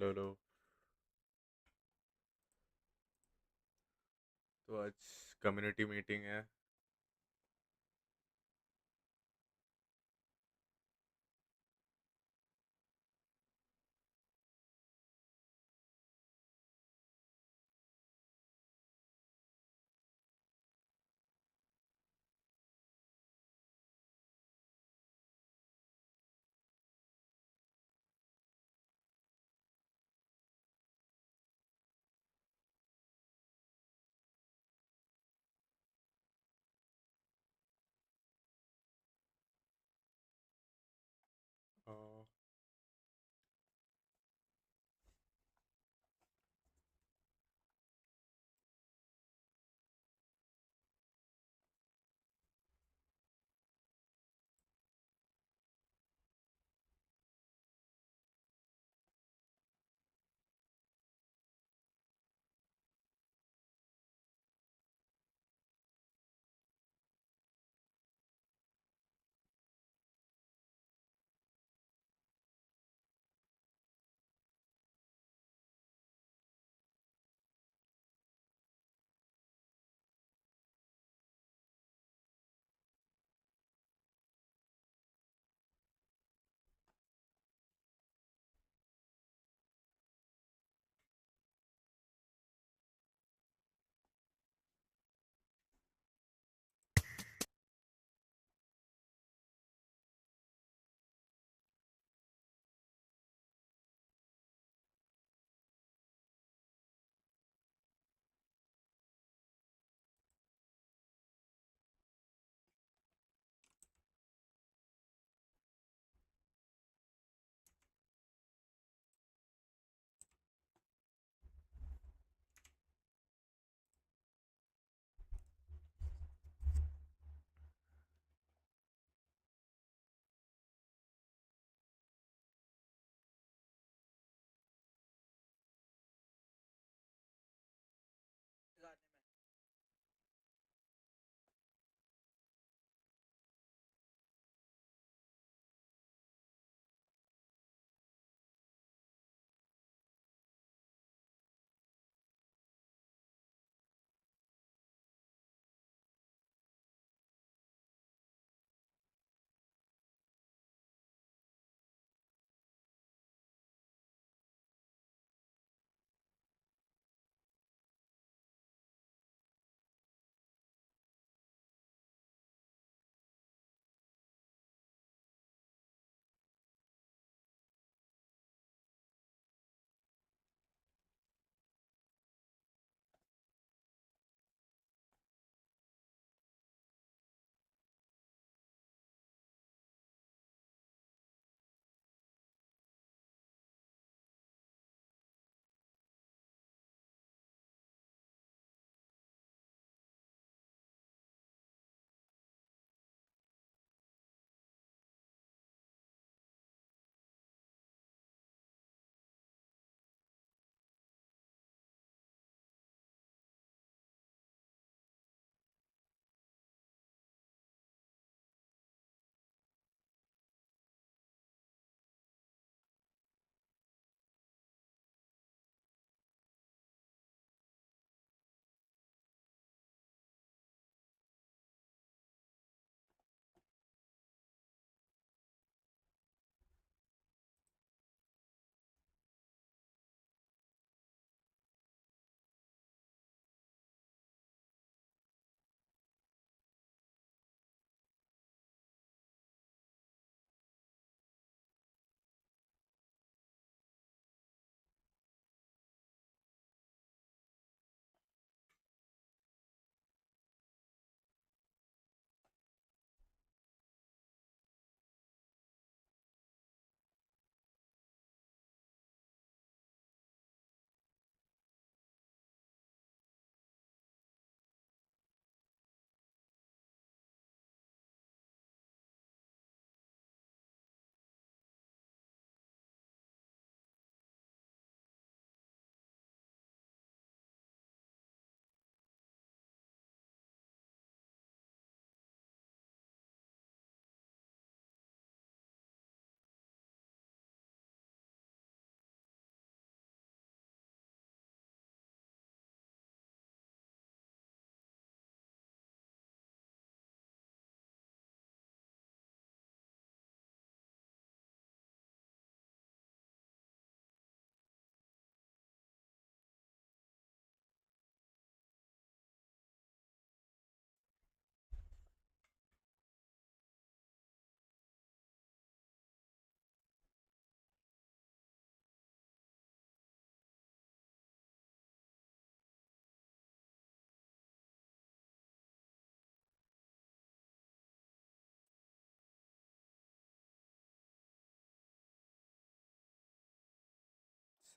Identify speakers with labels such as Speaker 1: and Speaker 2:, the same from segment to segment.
Speaker 1: Hello hello. तो आज community meeting है।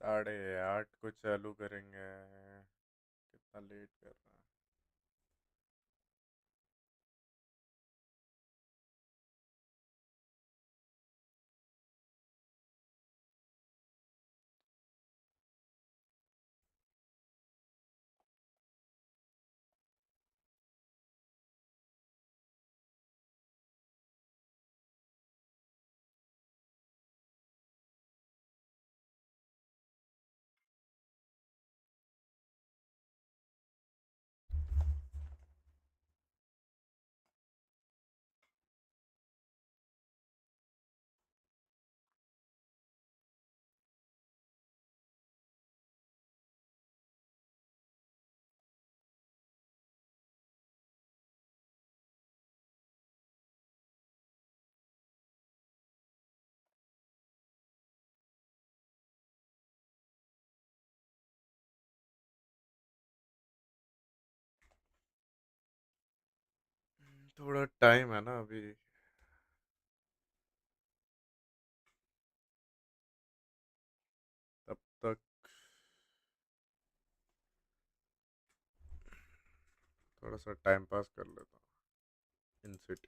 Speaker 1: 8:30 को चालू करेंगे। कितना लेट कर रहा है। थोड़ा टाइम है ना अभी। तब तक थोड़ा सा टाइम पास कर लेता हूँ इन city.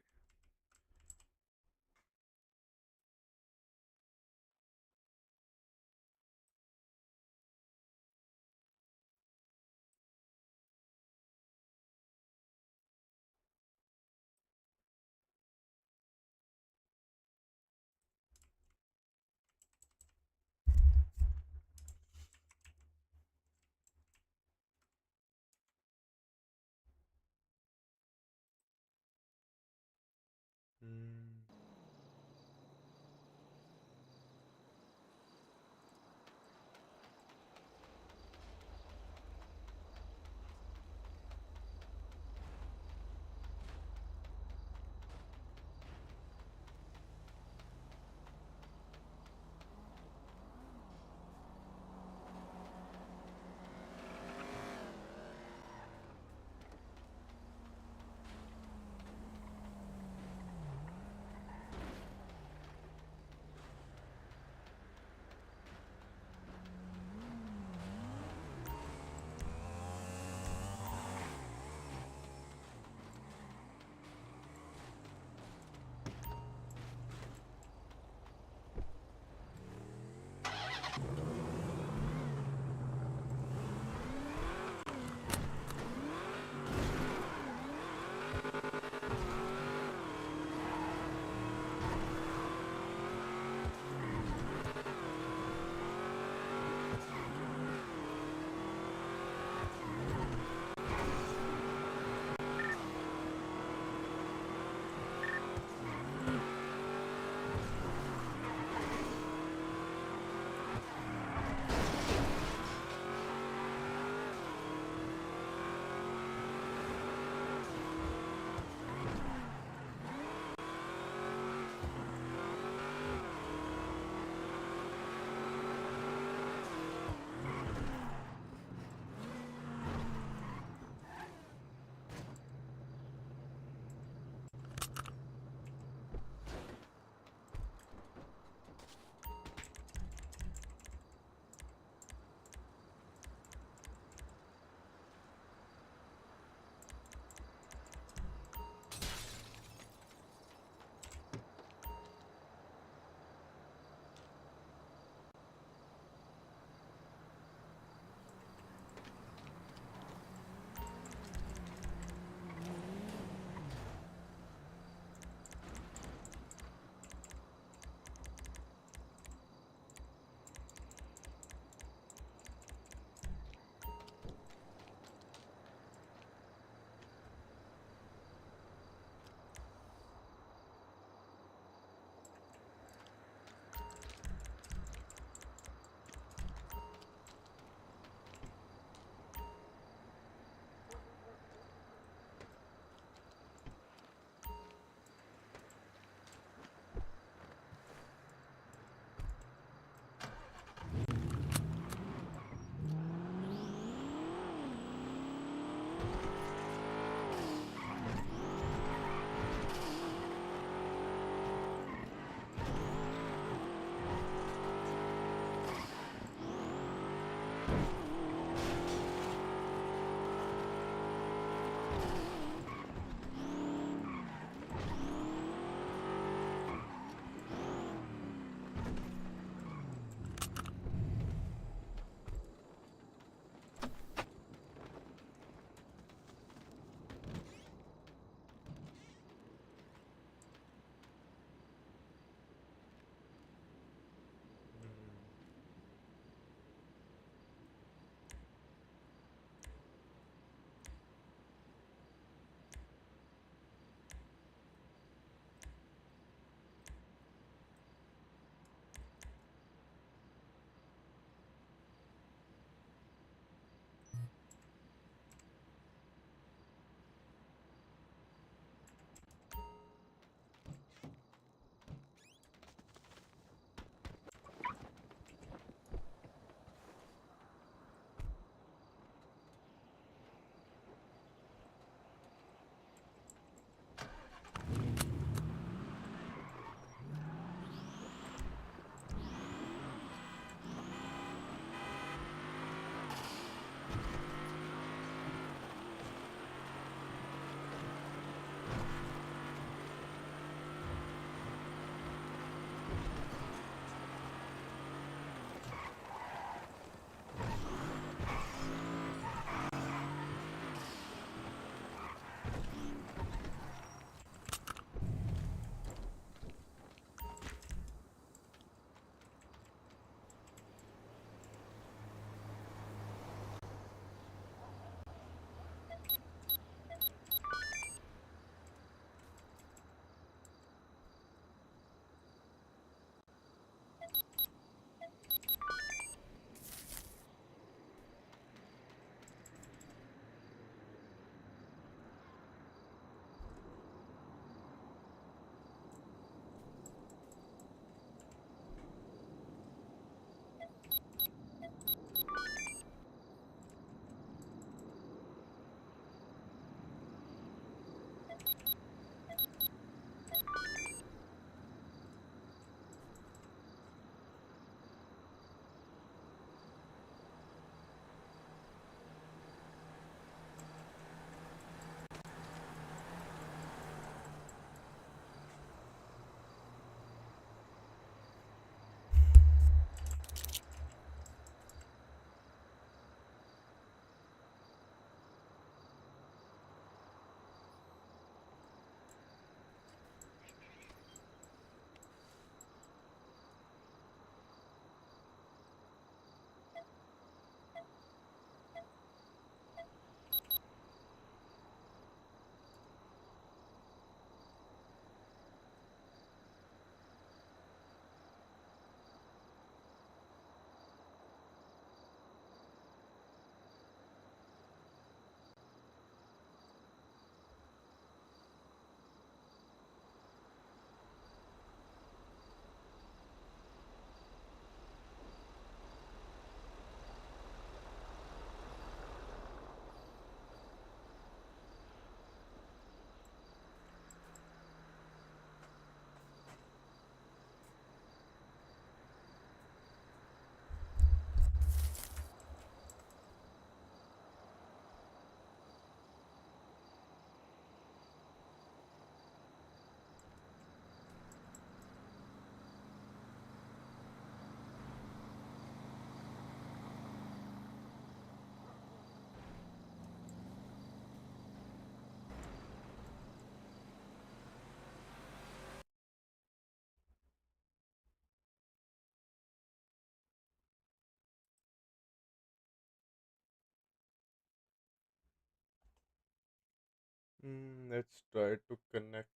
Speaker 1: Let's try to connect.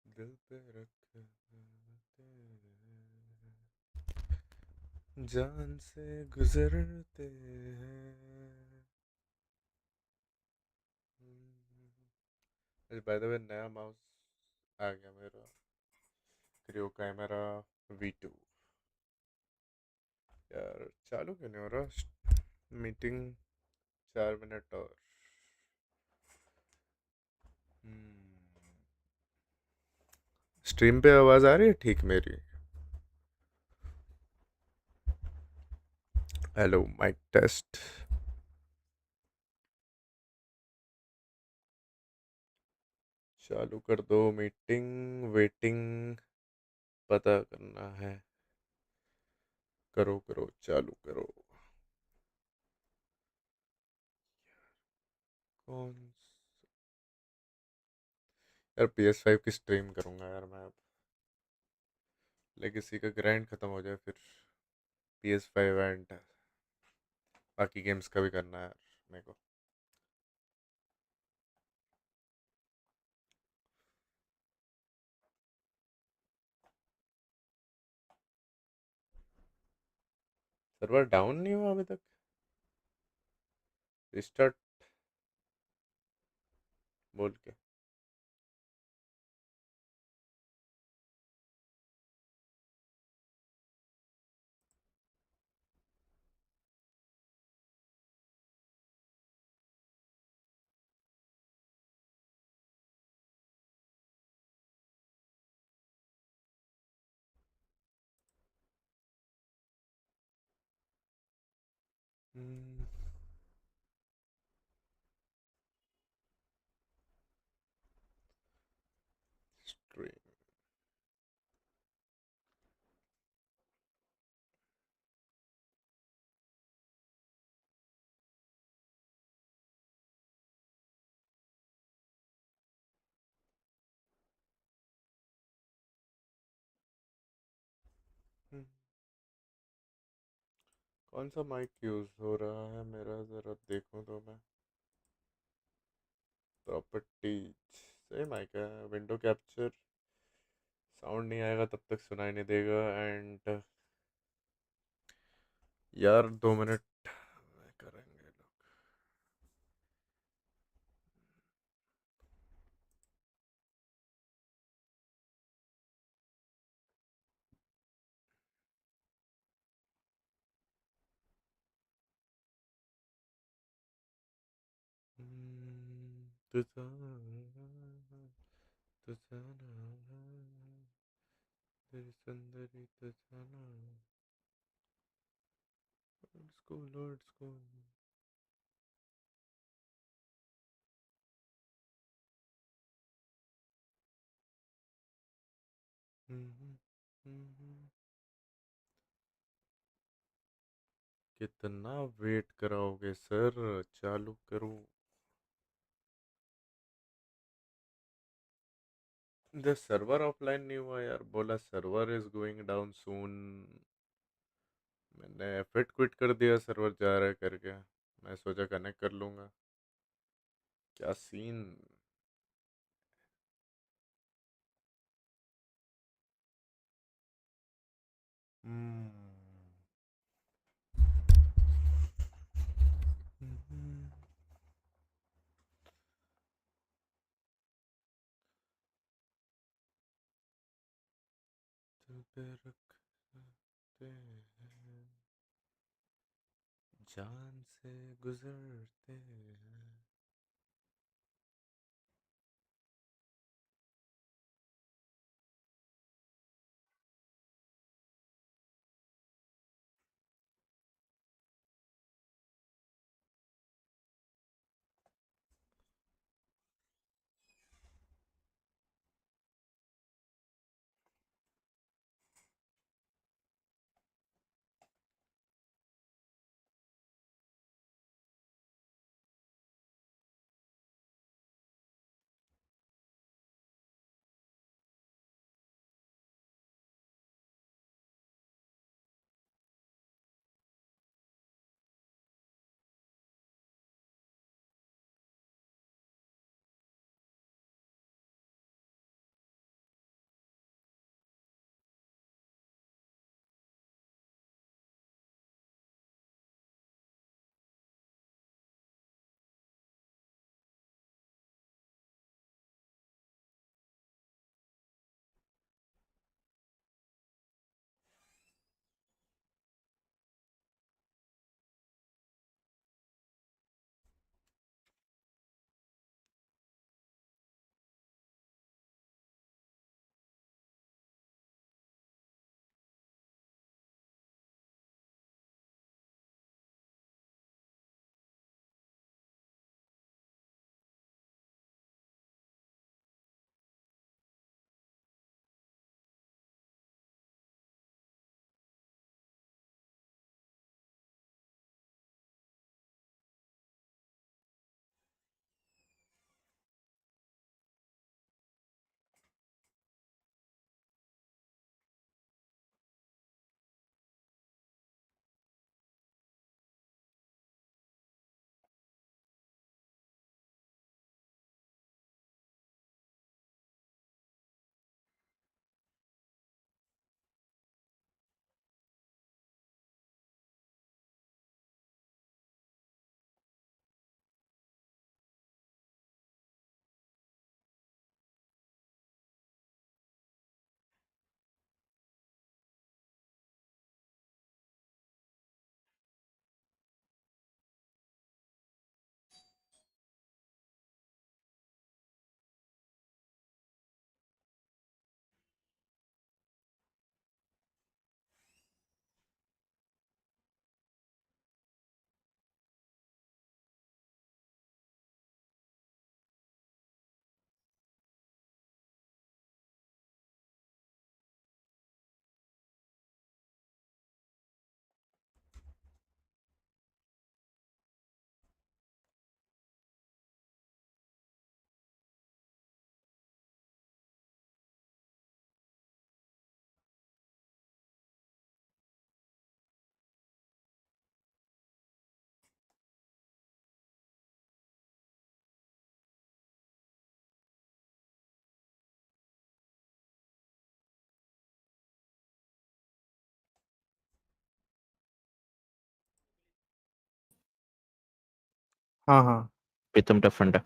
Speaker 1: दिल पे रखे जान से गुजरते हैं। बाय द वे नया माउस आ गया मेरा, क्रियो कैमरा V2। यार चालू क्यों नहीं हो रहा मीटिंग? 4 मिनट और। स्ट्रीम पे आवाज़ आ रही है ठीक मेरी? Hello mike test. चालू कर दो मीटिंग, वेटिंग पता करना है। करो करो चालू करो। कौन यार PS5 की स्ट्रीम करूंगा यार मैं अब। लेगेसी का ग्रैंड खत्म हो जाए फिर PS5 एंड बाकी गेम्स का भी करना है यार मेरे को। सर्वर डाउन नहीं हुआ अभी तक? रिस्टार्ट बोल के। स्ट्रीम। कौन सा माइक यूज़ हो रहा है मेरा, ज़रा देखूं तो मैं। प्रॉपर्टीज सही माइक है। विंडो कैप्चर साउंड नहीं आएगा तब तक सुनाई नहीं देगा। एंड यार 2 मिनट में करेंगे लोग। तुझाना तुझाना तेरी सुंदरी तुझाना। Old school old school. कितना वेट कराओगे सर, चालू करूँ? द सर्वर ऑफलाइन नहीं हुआ यार, बोला server is going down soon. मैंने एफर्ट क्विट कर दिया सर्वर जा रहा है करके। मैं सोचा कनेक्ट कर लूँगा। क्या सीन। हम्म। दिल पे रखते हैं जान से गुजरते हैं।
Speaker 2: हाँ हाँ
Speaker 3: प्रीतम डिफरेंट है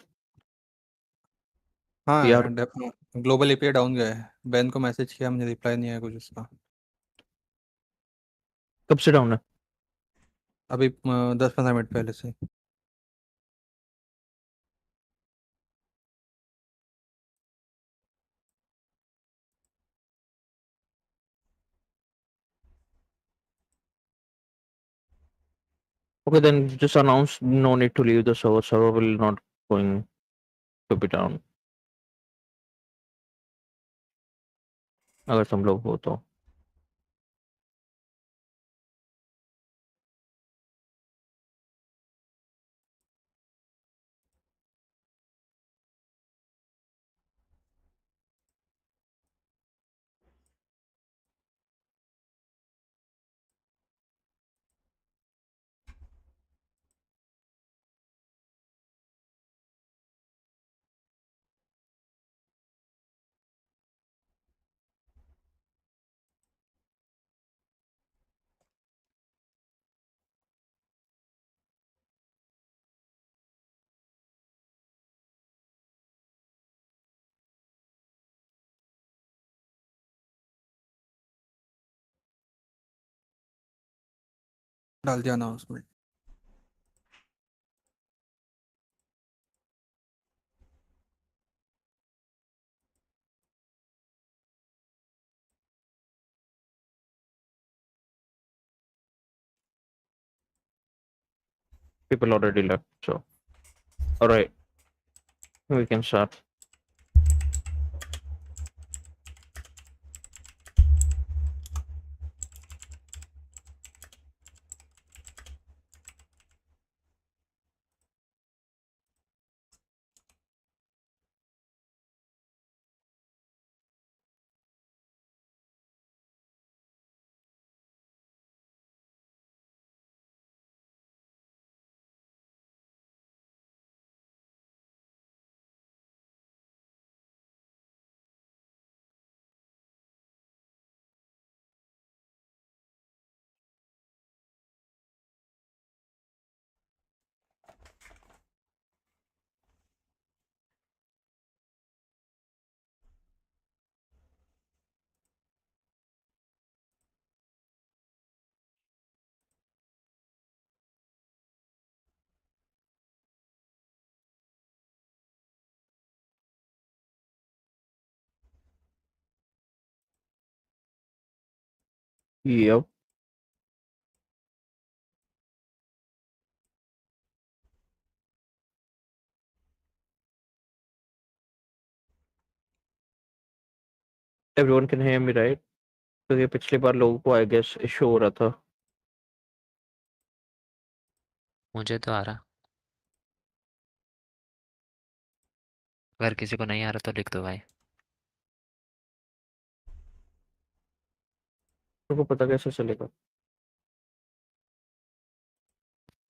Speaker 3: यार।
Speaker 2: हाँ। ग्लोबल एपीआई डाउन गया है। बैन को मैसेज किया, मुझे रिप्लाई नहीं आया कुछ उसका।
Speaker 3: कब से डाउन है?
Speaker 2: अभी 10-15 मिनट पहले से।
Speaker 3: Okay, then just announce no need to leave the server. Server will not going to be down अगर तुम लोग हो तो।
Speaker 2: डाल दिया announcement.
Speaker 3: People already left, so all right, we can start. Yep. Everyone can hear me, right? तो ये पिछली बार लोगों को आई गेस इशू हो रहा था।
Speaker 4: मुझे तो आ रहा। अगर किसी को नहीं आ रहा तो लिख दो भाई।
Speaker 3: तुमको पता कैसे चलेगा?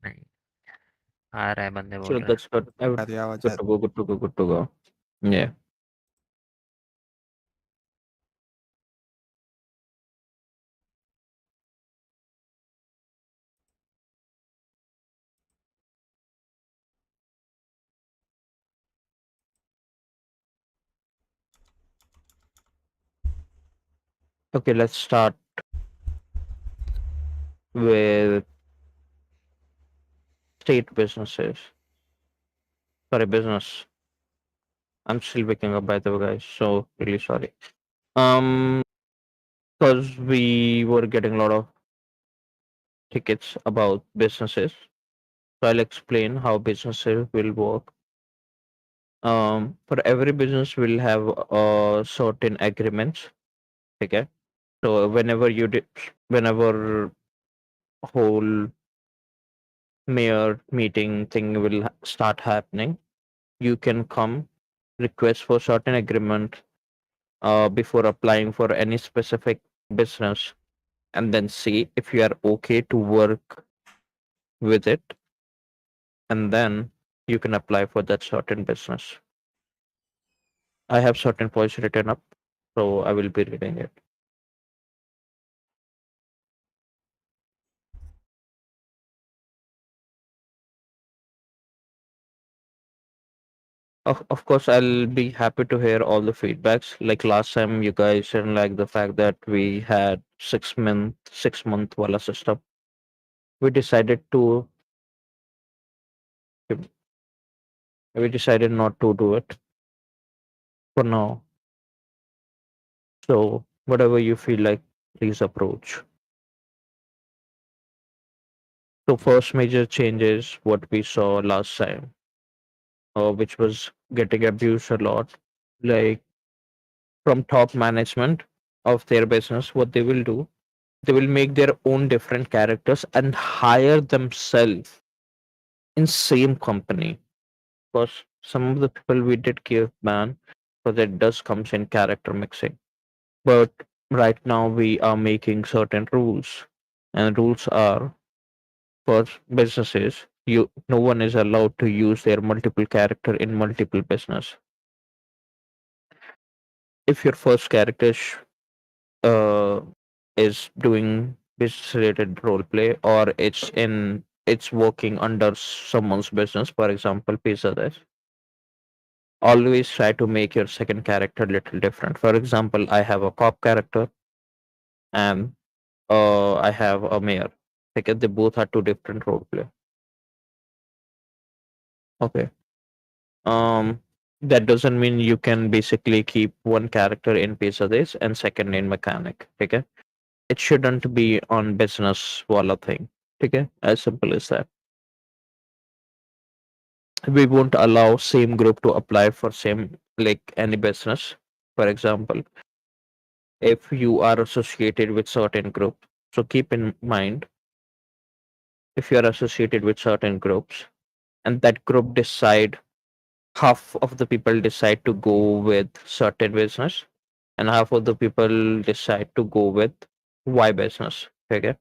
Speaker 4: नहीं आ रहा है, बंदे बोल
Speaker 3: चलो
Speaker 4: रहे हैं।
Speaker 3: that's good.
Speaker 2: आ रही आवाज
Speaker 3: Good
Speaker 2: uh
Speaker 3: to go, good to go, good to go. Yeah. Okay, let's start with state businesses. Sorry, business. I'm still waking up by the way, guys. So really sorry. Um, because we were getting a lot of tickets about businesses. So I'll explain how businesses will work. For every business, we'll have certain agreements. Okay. So whenever whole mayor meeting thing will start happening, you can come request for certain agreement before applying for any specific business, and then see if you are okay to work with it, and then you can apply for that certain business. I have certain points written up, so I will be reading it. Of course, I'll be happy to hear all the feedbacks. Like last time, you guys didn't like the fact that we had 6 month wala system. We decided to we decided not to do it for now. So whatever you feel like, please approach. So first major change is what we saw last time, which was getting abused a lot. Like from top management of their business, what they will do, they will make their own different characters and hire themselves in same company. Because some of the people we did give ban, because it does comes in character mixing. But right now we are making certain rules, and rules are for businesses. No one is allowed to use their multiple character in multiple business. If your first character uh, is doing business related role play, or it's working under someone's business, for example pizza this, always try to make your second character little different. For example, I have a cop character and I have a mayor. Okay, they both are two different role play. Okay. um that doesn't mean you can basically keep one character in pizza this and second in mechanic. Okay, it shouldn't be on business wala thing. Okay, as simple as that. We won't allow same group to apply for same, like any business. For example, if you are associated with certain group, so keep in mind, if you are associated with certain groups and that group decide, half of the people decide to go with certain business and half of the people decide to go with y business. ठीक है?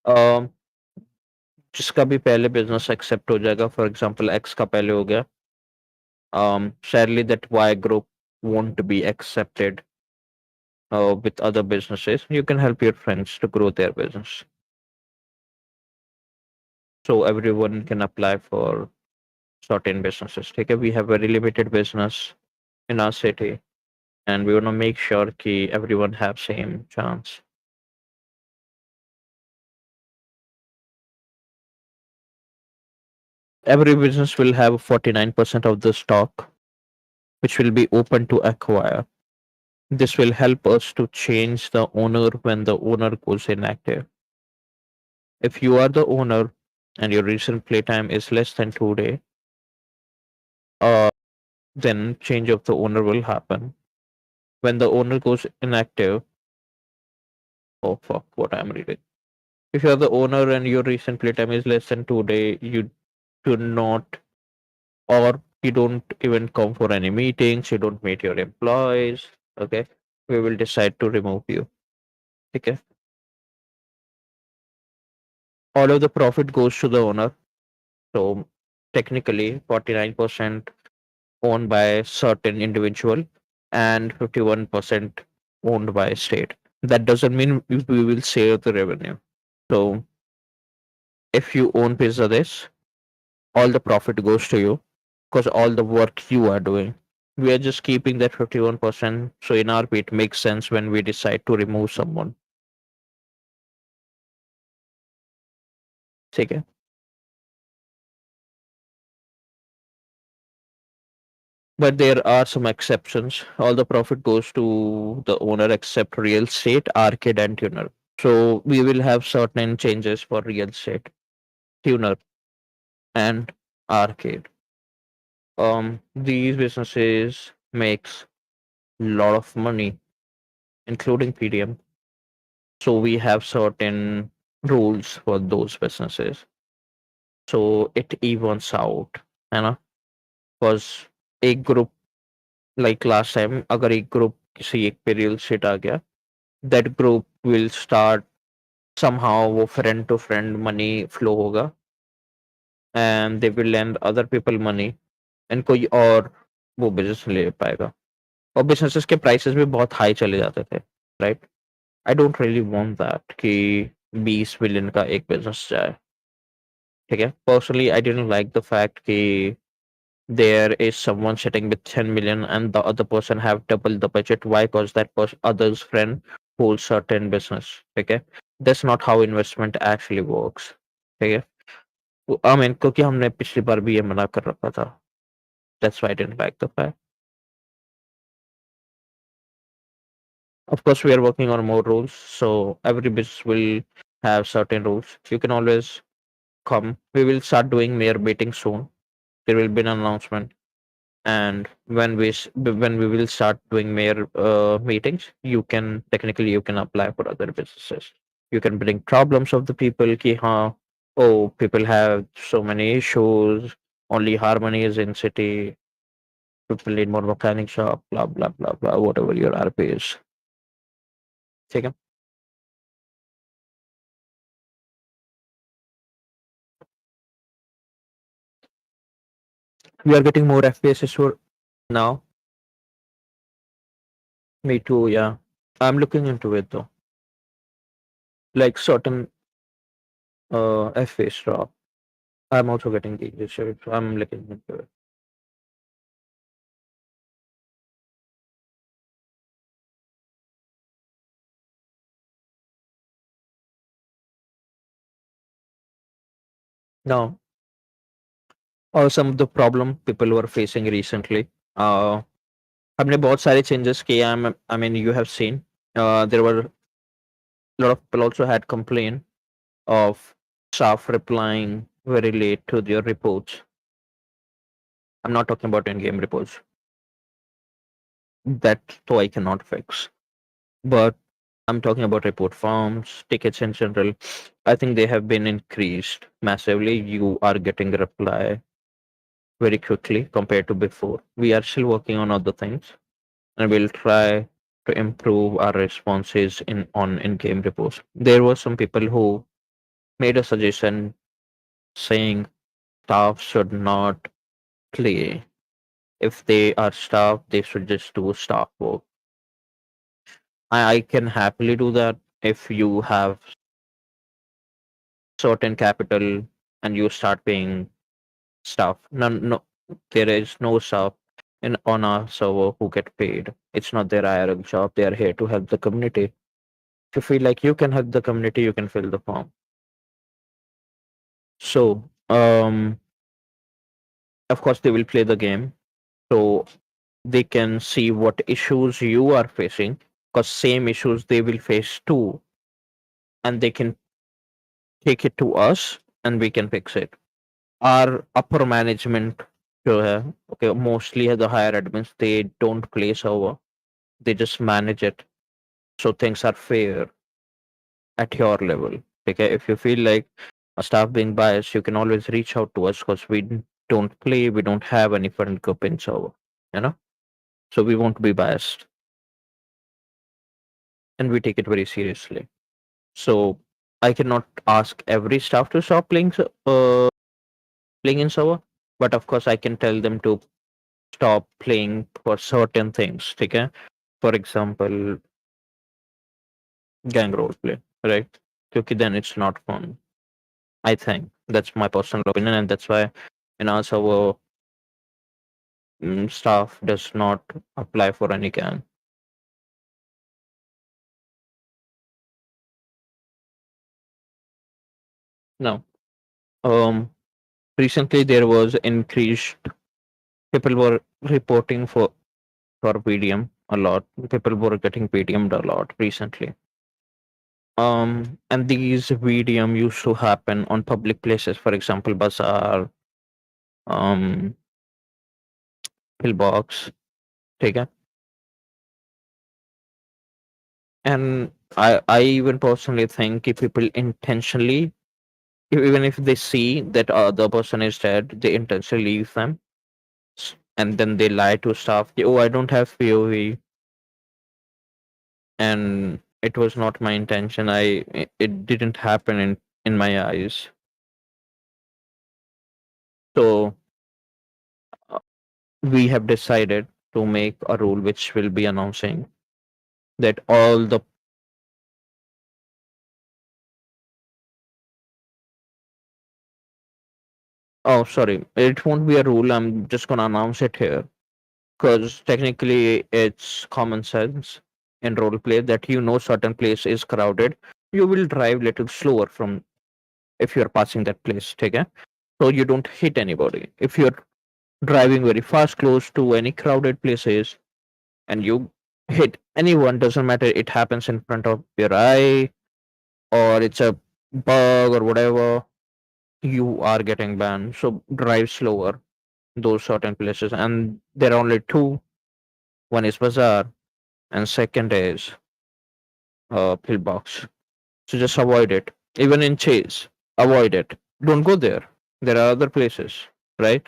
Speaker 3: um जिसका भी पहले business accept हो जाएगा, for example x का पहले हो गया, sadly that y group won't be accepted with other businesses. You can help your friends to grow their business, so everyone can apply for certain businesses. Okay, we have very limited business in our city, and we want to make sure that everyone have same chance. Every business will have 49% of the stock, which will be open to acquire. This will help us to change the owner when the owner goes inactive. If you are the owner and your recent playtime is less than 2 days, uh, then change of the owner will happen. When the owner goes inactive, oh fuck, what I'm reading. If you're the owner and your recent playtime is less than 2 days, you do not, or you don't even come for any meetings, you don't meet your employees, okay, we will decide to remove you. Okay. All of the profit goes to the owner. So technically 49% owned by certain individual and 51% owned by state. That doesn't mean we will share the revenue. So if you own Pizza this, all the profit goes to you because all the work you are doing. We are just keeping that 51%. So in our it makes sense when we decide to remove someone. Okay. But there are some exceptions. All the profit goes to the owner except real estate, arcade, and tuner. So we will have certain changes for real estate, tuner, and arcade. These businesses makes a lot of money, including PDM. So we have certain rules for those businesses. So it evens out, है ना? Because एक group, like last time, अगर एक group किसी एक पे real estate आ गया, that group will start somehow वो friend to friend money flow होगा, and they will lend other people money, and कोई और वो business ले पाएगा, और businesses के prices भी बहुत high चले जाते थे, right? I don't really want that कि 20 million का एक business जाए. ठीक है, personally I didn't like the fact कि there is someone sitting with 10 million and the other person have double the budget. Why? Because that other's friend holds certain business. Okay, that's not how investment actually works. Okay, I mean, क्योंकि हमने पिछली बार भी ये मना कर रखा था. That's why I didn't like the fact. Of course, we are working on more rules, so every business will have certain rules. You can always come. We will start doing mayor meetings soon. There will be an announcement, and when we will start doing mayor meetings, you can apply for other businesses. You can bring problems of the people. Ki, हाँ, oh, people have so many issues. Only harmony is in city. People need more mechanic shop. Blah blah blah blah. Whatever your RP is. ठीक है? We are getting more FPSs for now. Me too, yeah. I'm looking into it though. Like certain FPS drop. I'm also getting the shit, so I'm looking into it. Now, some of the problem people were facing recently. हमने बहुत सारे changes किए. I mean, you have seen. There were a lot of people also had complaint of staff replying very late to their reports. I'm not talking about in-game reports. That though I cannot fix. But I'm talking about report forms, tickets in general. I think they have been increased massively. You are getting a reply very quickly compared to before. We are still working on other things, and we'll try to improve our responses on in-game reports. There were some people who made a suggestion saying staff should not play. If they are staff, they should just do staff work. I can happily do that if you have certain capital and you start paying staff. No, there is no staff in on our server who get paid. It's not their IRL job. They are here to help the community. If you feel like you can help the community, you can fill the form. So, of course, they will play the game, so they can see what issues you are facing. Because same issues they will face too, and they can take it to us, and we can fix it. Our upper management जो है, okay, mostly the higher admins, they don't play server. They just manage it. So things are fair at your level. Okay, if you feel like a staff being biased, you can always reach out to us because don't play, we don't have any friend group in server, you know? So we won't be biased. And we take it very seriously. So I cannot ask every staff to stop playing in server, but of course I can tell them to stop playing for certain things. Okay? For example, gang role play, right? Because then it's not fun. I think that's my personal opinion, and that's why in our server, staff does not apply for any gang. No. Recently there was increased. People were reporting for PDM a lot. People were getting PDM'd a lot recently. And these VDM used to happen on public places, for example, bazaar, um, pillbox, ठीक है? And I even personally think if people intentionally, even if they see that the person is dead, they intentionally leave them, and then they lie to staff. Oh, I don't have POV, and it was not my intention. It didn't happen in my eyes. So we have decided to make a rule which will be announcing that all the Oh, sorry. It won't be a rule. I'm just gonna announce it here because technically it's common sense in role play that certain place is crowded. You will drive little slower from if you're passing that place. Okay, so you don't hit anybody. If you're driving very fast close to any crowded places and you hit anyone, doesn't matter. It happens in front of your eye or it's a bug or whatever. You are getting banned. So drive slower those certain places, and there are only two. One is bazaar, and second is pillbox. So just avoid it. Even in chase, avoid it. Don't go there. There are other places, right?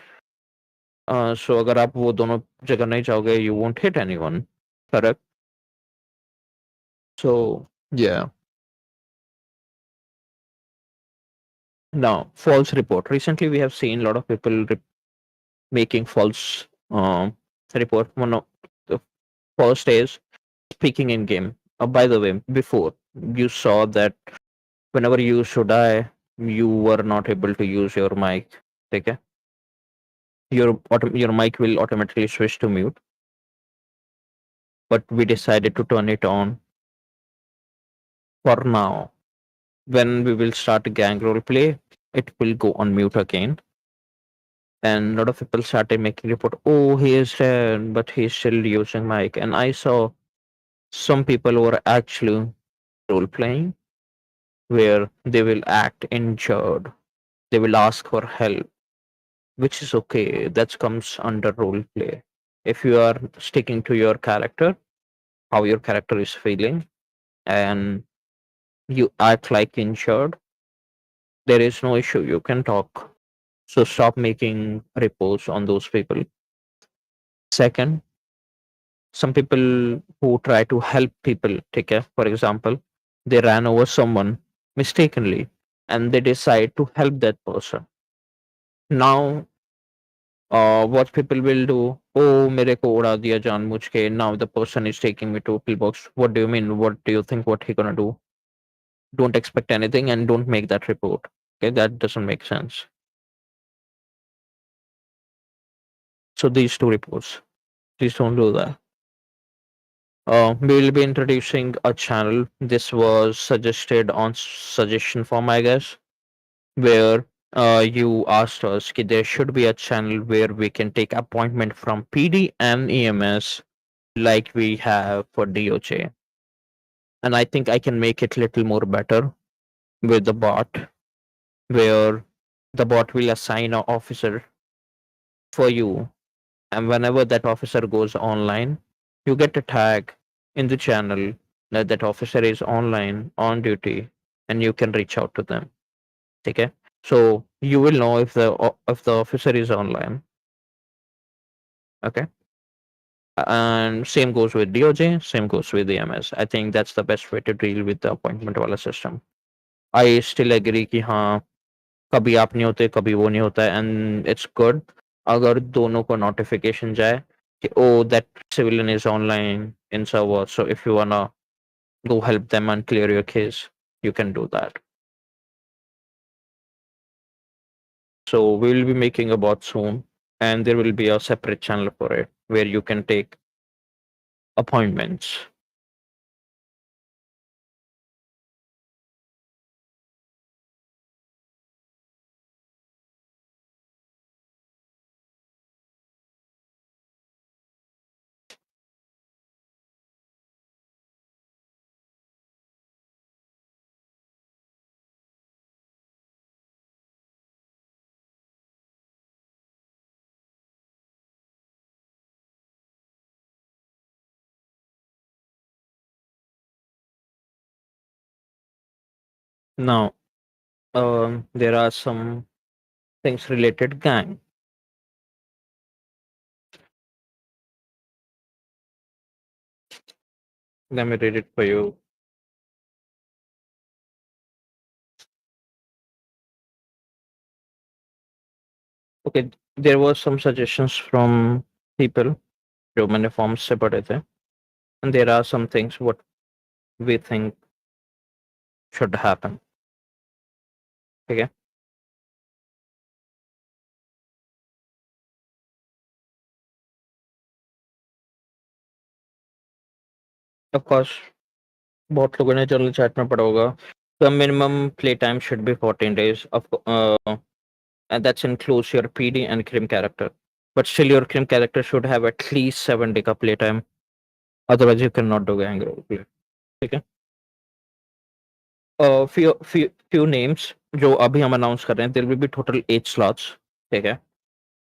Speaker 3: So अगर आप वो दोनों जगह नहीं जाओगे, you won't hit anyone. Correct. So yeah. Now false report. Recently, we have seen a lot of people making false report. One of the first is speaking in game. By the way, before you saw that whenever you used to die, you were not able to use your mic. Okay, your mic will automatically switch to mute. But we decided to turn it on for now. When we will start gang role play, it will go on mute again. And a lot of people started making report. Oh, he is dead, but he's still using mic. And I saw some people were actually role playing where they will act injured. They will ask for help, which is okay. That comes under role play. If you are sticking to your character, how your character is feeling, and you act like injured, there is no issue. You can talk. So stop making reports on those people. Second, some people who try to help people, take care, for example, they ran over someone mistakenly and they decide to help that person. Now what people will do, oh मेरे को उड़ा दिया जानबूझ के, now the person is taking me to pillbox. What do you mean? What do you think what he gonna do? Don't expect anything and don't make that report. Okay, that doesn't make sense. So these two reports, please don't do that. We will be introducing a channel. This was suggested on suggestion form, I guess, where you asked us that there should be a channel where we can take appointment from PD and EMS like we have for DOJ. And I think I can make it little more better with the bot, where the bot will assign an officer for you, and whenever that officer goes online, you get a tag in the channel that that officer is online on duty, and you can reach out to them. Okay, so you will know if the officer is online. Okay, and same goes with DOJ, same goes with the MS. I think that's the best way to deal with the appointment wala system. I still agree कि हाँ कभी आप नहीं होते कभी वो नहीं होता है एंड इट्स गुड अगर दोनों को नोटिफिकेशन जाए कि oh that civilian is online in server so if you wanna go help them and clear your case, you can do that. So we will be making a bot soon, and there will be a separate channel for it where you can take appointments. Now, there are some things related gang. Let me read it for you. Okay, there were some suggestions from people जो मैंने forms से पढ़े थे, and there are some things what we think should happen. Okay, Of course, बहुत लोगों ने चलो chat में पढ़ा होगा. The minimum play time should be 14 days. And that includes your PD and crim character. But still, your crim character should have at least 7 day का play time. Otherwise, you cannot do gang roleplay. ठीक है? Few names जो अभी हम announce कर रहे हैं. There will be total 8 slots. ठीक है?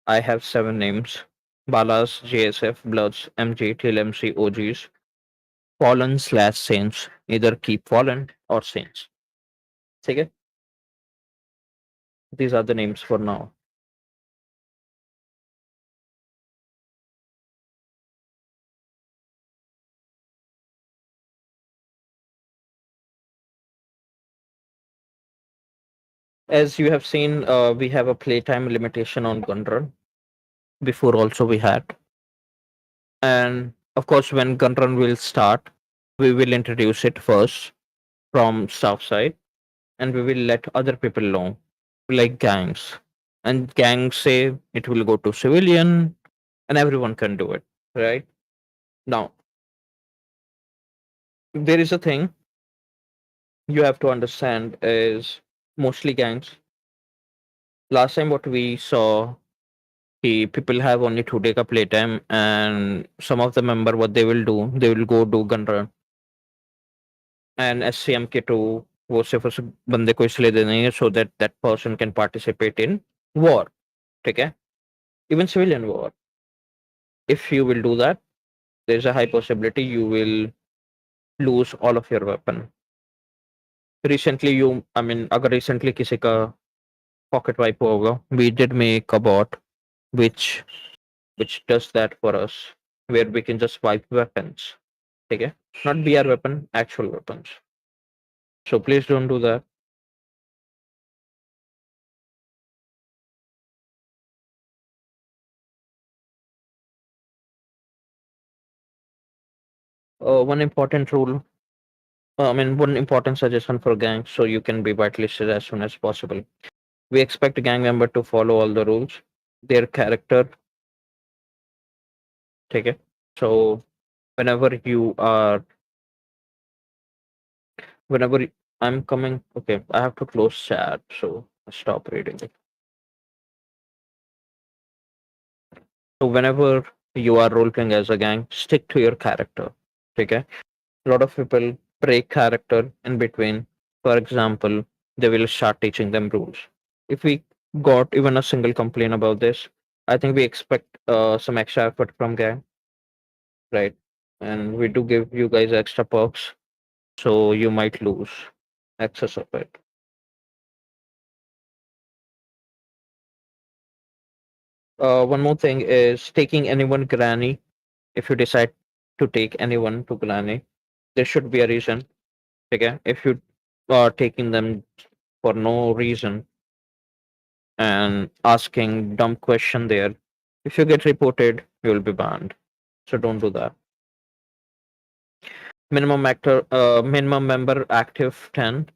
Speaker 3: I have 7 names. Balas, JSF, Bloods, MG, TLMC, OGs, Fallen/Saints. Either keep Fallen or Saints. ठीक है? These are the names for now. As you have seen, we have a playtime limitation on Gunrun. Before also we had. And of course, when Gunrun will start, we will introduce it first from staff side, and we will let other people know, like gangs. And gangs say it will go to civilian, and everyone can do it, right? Now, there is a thing you have to understand is mostly gangs. Last time what we saw, people have only 2 day ka playtime, and some of the member what they will do, they will go do gun run. And SCM के to वो सिर्फ उस बंदे को इसलिए दे देंगे so that that person can participate in war. ठीक है? Even civilian war. If you will do that, there's a high possibility you will lose all of your weapon. Recently, अगर recently किसी का pocket wipe होगा, we did make a bot which does that for us, where we can just wipe weapons. Okay, not BR weapon, actual weapons. So please don't do that. One important rule, one important suggestion for gangs so you can be whitelisted as soon as possible. We expect a gang member to follow all the rules, their character. Okay, so whenever you are, whenever I'm coming, okay, I have to close chat, so stop reading it. So whenever you are role playing as a gang, stick to your character. Okay, a lot of people break character in between. For example, they will start teaching them rules. If we got even a single complaint about this, I think we expect some extra effort from gang, right? And we do give you guys extra perks, so you might lose access of it. One more thing is taking anyone granny. If you decide to take anyone to granny, there should be a reason. Okay, if you are taking them for no reason and asking dumb question there, if you get reported, you will be banned. So don't do that. Minimum member active 10.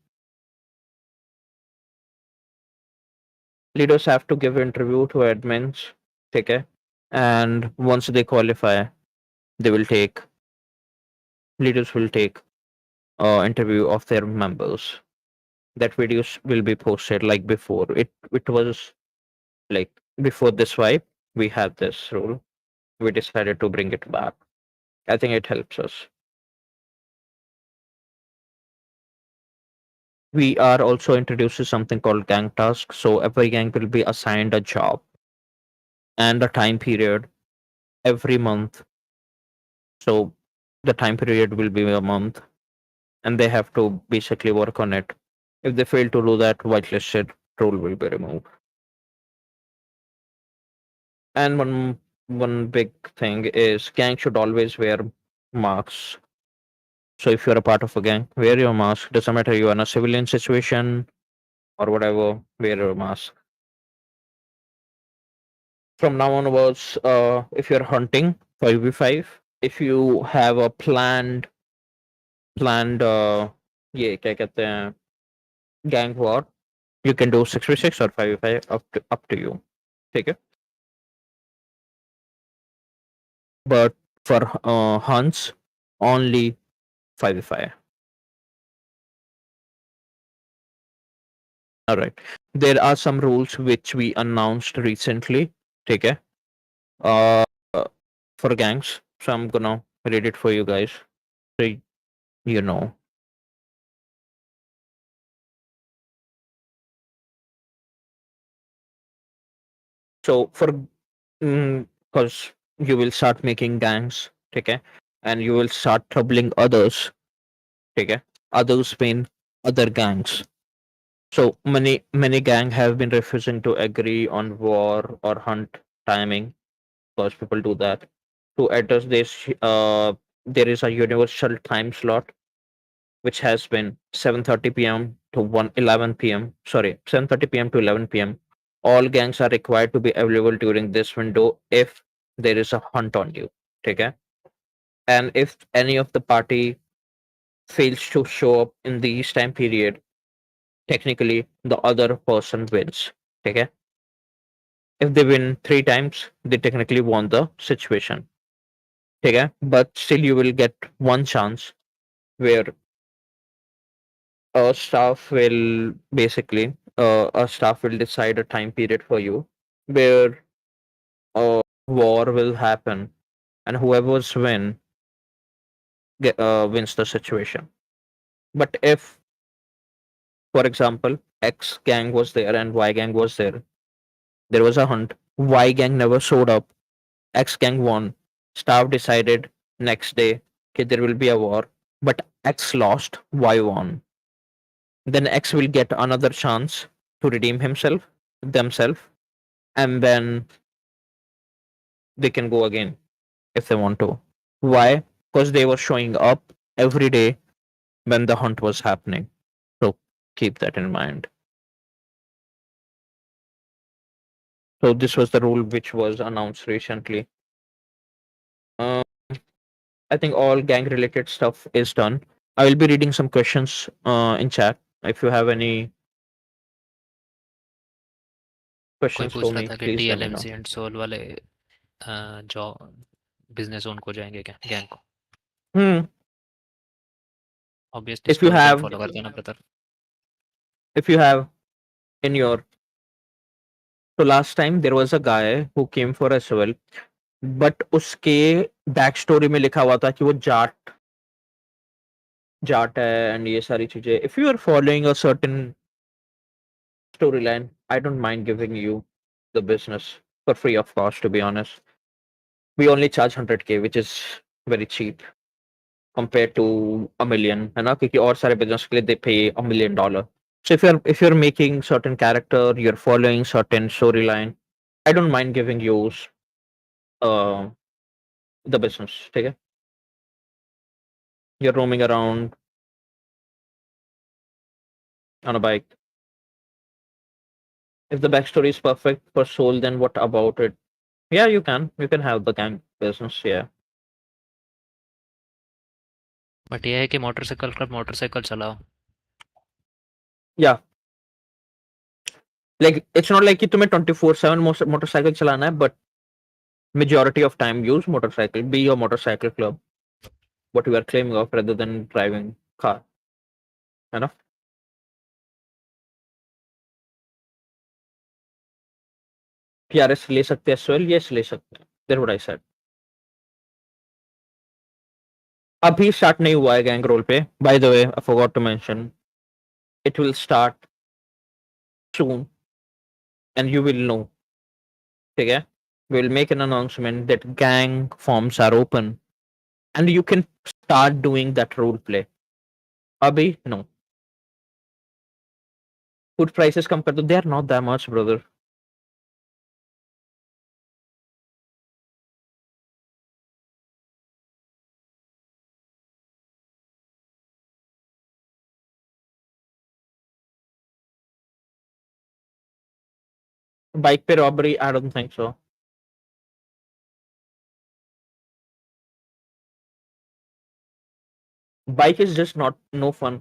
Speaker 3: Leaders have to give interview to admins. Okay, and once they qualify, they will take leaders will take interview of their members. That videos will be posted like before. It was like before this wipe, we had this rule. We decided to bring it back. I think it helps us. We are also introducing something called gang task. So every gang will be assigned a job and a time period every month. So the time period will be a month, and they have to basically work on it. If they fail to do that, whitelisted role will be removed. And one big thing is gang should always wear masks. So if you're a part of a gang, wear your mask. Doesn't matter you are in a civilian situation or whatever, wear your mask. From now onwards, if you're hunting 5v5, if you have a planned ये क्या कहते हैं gang war, you can do 6v6 or 5v5 up to you. ठीक है? But for hunts, only 5v5. All right. There are some rules which we announced recently. Okay. Uh, for gangs. So I'm gonna read it for you guys. So you know. So for because you will start making gangs, okay, and you will start troubling others, okay. Others mean other gangs. So many gang have been refusing to agree on war or hunt timing because people do that. To address this, there is a universal time slot which has been 7:30 p.m. to 1:11 p.m. Sorry, 7:30 p.m. to 11 p.m. All gangs are required to be available during this window if there is a hunt on you. Okay, and if any of the party fails to show up in this time period, technically the other person wins. Okay, if they win 3 times, they technically won the situation. Okay, but still you will get one chance where a staff will decide a time period for you where a war will happen and whoever's wins the situation. But if, for example, X gang was there and Y gang was there was a hunt, Y gang never showed up, X gang won, staff decided next day, okay, there will be a war, but X lost, Y won. Then X will get another chance to redeem themselves, and then they can go again if they want to. Why? Because they were showing up every day when the hunt was happening. So keep that in mind. So this was the rule which was announced recently. Um, I think all gang related stuff is done. I will be reading some questions in chat. If you have any
Speaker 4: कोई
Speaker 3: questions
Speaker 4: पूछ
Speaker 3: for
Speaker 4: रहा
Speaker 3: me,
Speaker 4: था कि
Speaker 3: please let me know.
Speaker 4: TLMC and soul वाले जो business own को जाएंगे क्या गैंग को
Speaker 3: Hmm.
Speaker 4: Obviously
Speaker 3: If you
Speaker 4: story line
Speaker 3: have,
Speaker 4: follow करते हैं ना brother
Speaker 3: if you have in your, so last time there was a guy who came for as well, but उसके बैक स्टोरी में लिखा हुआ था कि वो जाट जाट है एंड ये सारी चीजें. If you are following a certain story line, I don't mind giving you the business for free of cost. To be honest, we only charge 100K which is very cheap compare to a million, है ना, क्योंकि और सारे business के लिए दे पे $1 million. So if you're making certain character, you're following certain storyline, I don't mind giving you uh, the business. ठीक है, you're roaming around on a bike. If the backstory is perfect for Soul, then what about it? Yeah, you can. You can have the gang business. Yeah.
Speaker 4: But ये है कि motorcycle club motorcycle चलाओ
Speaker 3: Yeah. Like it's not like कि तुम्हें 24/7 motorcycle चलाना है, but majority of time use motorcycle. Be a motorcycle club. What you are claiming of rather than driving car. है ना? PRS ले सकते हैं as well. Yes, ले सकते हैं. That's what I said. अभी start नहीं हुआ है gang role पे. By the way, I forgot to mention. It will start soon, and you will know. ठीक है? We'll make an announcement that gang forms are open, and you can start doing that role play. Abhi, no. Food prices come to they are not that much, brother. Bike pe robbery, I don't think so. Bike is just not no fun.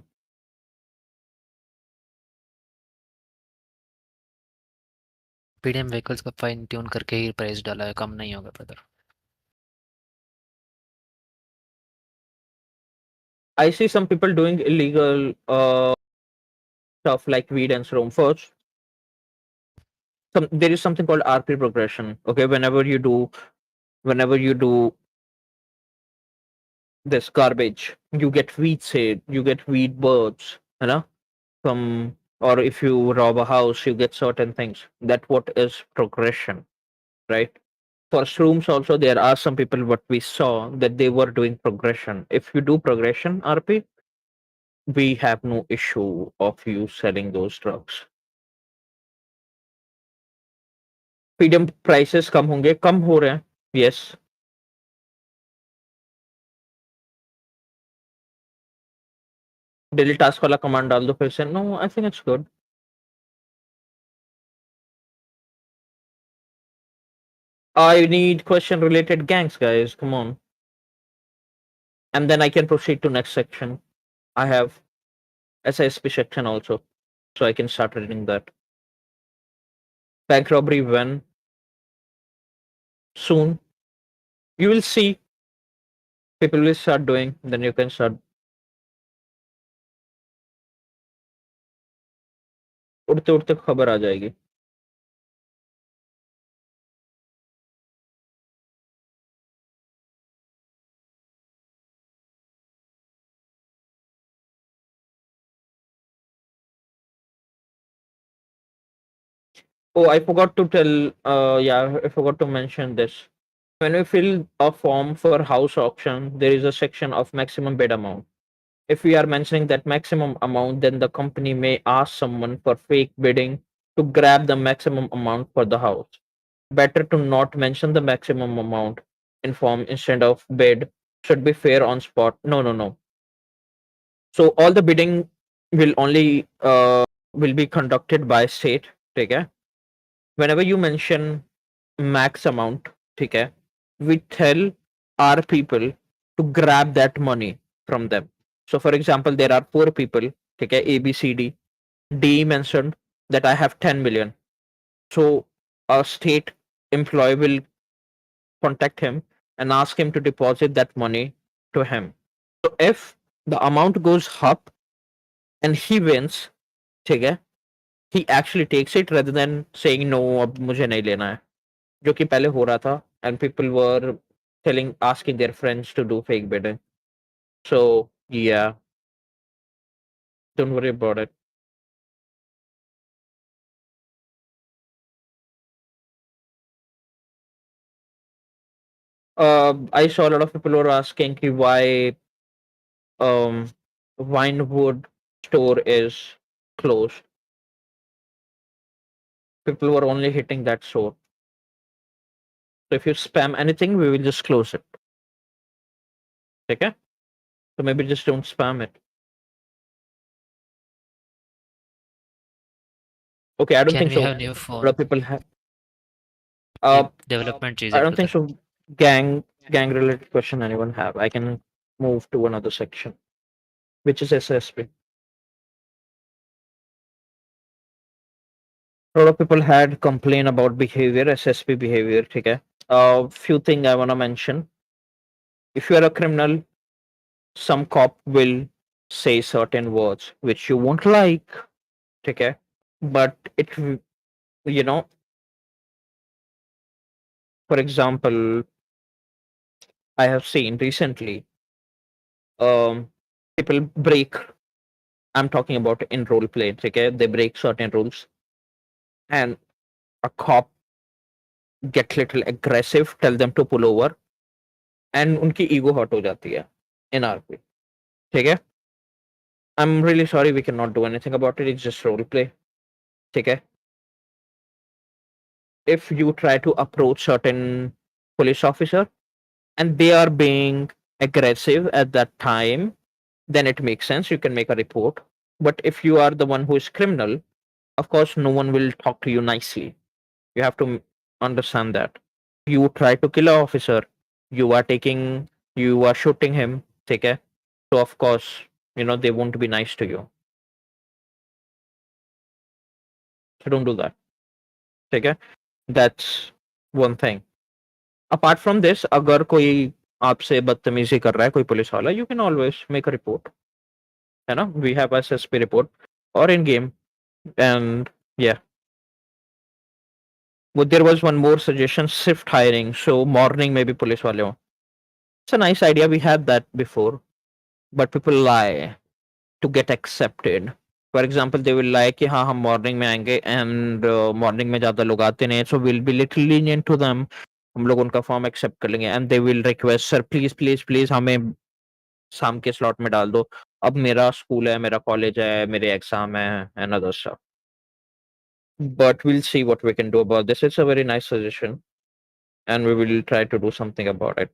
Speaker 4: PDM vehicles का fine tune करके ही price डाला है कम नहीं होगा brother
Speaker 3: I see some people doing illegal stuff like weed and so on. First, there is something called RP progression. Okay, whenever you do this garbage, you get weed seed, you get weed birds, you know, from, or if you rob a house, you get certain things. That what is progression, right? For shrooms also, there are some people what we saw that they were doing progression. If you do progression RP, we have no issue of you selling those drugs. Freedom prices कम होंगे, कम हो रहे हैं, yes. Daily task वाला command डाल दो फिर से। No, I think it's good. I need question related gangs, guys. Come on. And then I can proceed to next section. I have SSP section also, so I can start reading that. Bank robbery when? Soon. You will see. People will start doing. Then you can start. उड़ते उड़ते खबर आ जाएगी। Oh, I forgot to tell. Yeah, I forgot to mention this. When we fill a form for house auction, there is a section of maximum bid amount. If we are mentioning that maximum amount, then the company may ask someone for fake bidding to grab the maximum amount for the house. Better to not mention the maximum amount in form instead of bid. Should be fair on spot. No, no, no. So all the bidding will only will be conducted by state. Okay. Whenever you mention max amount, okay, we tell our people to grab that money from them. So, for example, there are four people, okay, A, B, C, D. D mentioned that I have 10 million. So, a state employee will contact him and ask him to deposit that money to him. So, if the amount goes up and he wins, okay, he actually takes it rather than saying no, अब मुझे नहीं लेना है, जो कि पहले हो रहा था, and people were asking their friends to do fake bidding. So yeah, don't worry about it. I saw a lot of people were asking why um Winewood store is closed. People were only hitting that store. So if you spam anything, we will just close it. Okay? So maybe just don't spam it. Okay, I don't
Speaker 4: Can
Speaker 3: think
Speaker 4: we
Speaker 3: so.
Speaker 4: have new
Speaker 3: A lot
Speaker 4: phone?
Speaker 3: of people have. Uh,
Speaker 4: Development
Speaker 3: I
Speaker 4: चीजें
Speaker 3: don't think
Speaker 4: पता
Speaker 3: so. Gang related question anyone have? I can move to another section, which is SSP. A lot of people had complain about behavior, SSP behavior. Okay. Few thing I wanna mention. If you are a criminal, some cop will say certain words which you won't like. Okay. But you know, for example, I have seen recently, people break. I'm talking about in role play. Okay, they break certain rules, and a cop get little aggressive, tell them to pull over, and उनकी ego hurt हो जाती है in RP. ठीक है? I'm really sorry, we cannot do anything about it. It's just role play. ठीक है? If you try to approach certain police officer and they are being aggressive at that time, then it makes sense. You can make a report. But if you are the one who is criminal, of course, no one will talk to you nicely. You have to understand that. You try to kill an officer, you are shooting him, okay? So of course, they won't be nice to you. So don't do that. Okay? That's one thing. Apart from this, अगर कोई आपसे बदतमीजी कर रहा है कोई police वाला, you can always make a report, है ना? वी हैव एसएसपी रिपोर्ट और इन गेम एंड या वो there was one more suggestion, shift hiring, so morning में भी पुलिस वाले हो। It's a nice idea, we had that before, but people lie to get accepted. For example they will lie कि हाँ हम morning में आएंगे एंड मॉर्निंग में ज्यादा लोग आते नहीं, so will be little lenient to them, हम लोग उनका फॉर्म एक्सेप्ट कर लेंगे and they will request sir please please please हमें शाम के स्लॉट में डाल दो, अब मेरा स्कूल है, मेरा कॉलेज है, मेरे एग्जाम है and other stuff. But we'll see what we can do about this. It's a very nice suggestion and we will try to do something about it.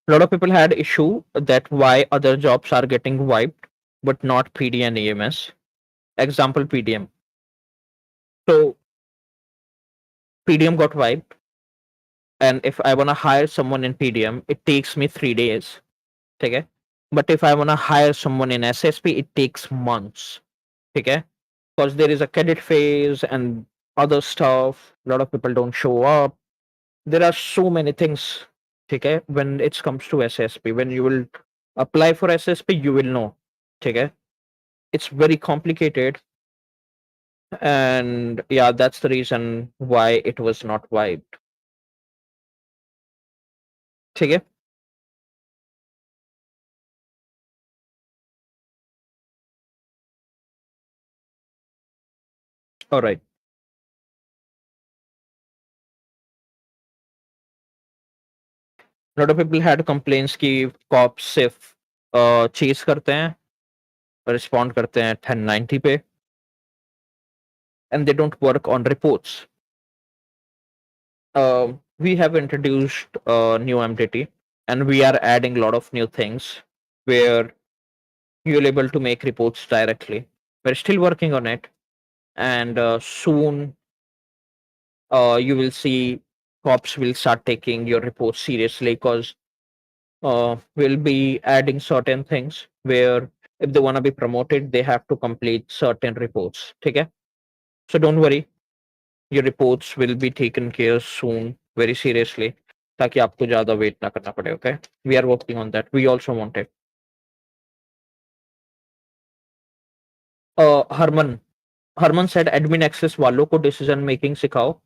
Speaker 3: A lot of people had issue that why other jobs are getting wiped but not PD and EMS. Example PDM. So PDM got wiped, and if I want to hire someone in PDM, it takes me 3 days. Okay? But if I want to hire someone in SSP, it takes months. Okay? Because there is a credit phase and other stuff. A lot of people don't show up. There are so many things. Okay? When it comes to SSP, when you will apply for SSP, you will know. Okay? It's very complicated, and yeah, that's the reason why it was not wiped. ठीक है? All right. lot of people had complaints कि cops सिर्फ chase करते हैं, respond करते हैं 1090 पे, and they don't work on reports. We have introduced new MDT, and we are adding a lot of new things where you're able to make reports directly. We're still working on it, and soon you will see cops will start taking your reports seriously because we'll be adding certain things where if they want to be promoted, they have to complete certain reports. Okay? So don't worry, your reports will be taken care soon, very seriously. ताकि आपको ज़्यादा wait ना करना पड़े. Okay? We are working on that. We also want it. Harman said admin access वालों को decision making सिखाओ.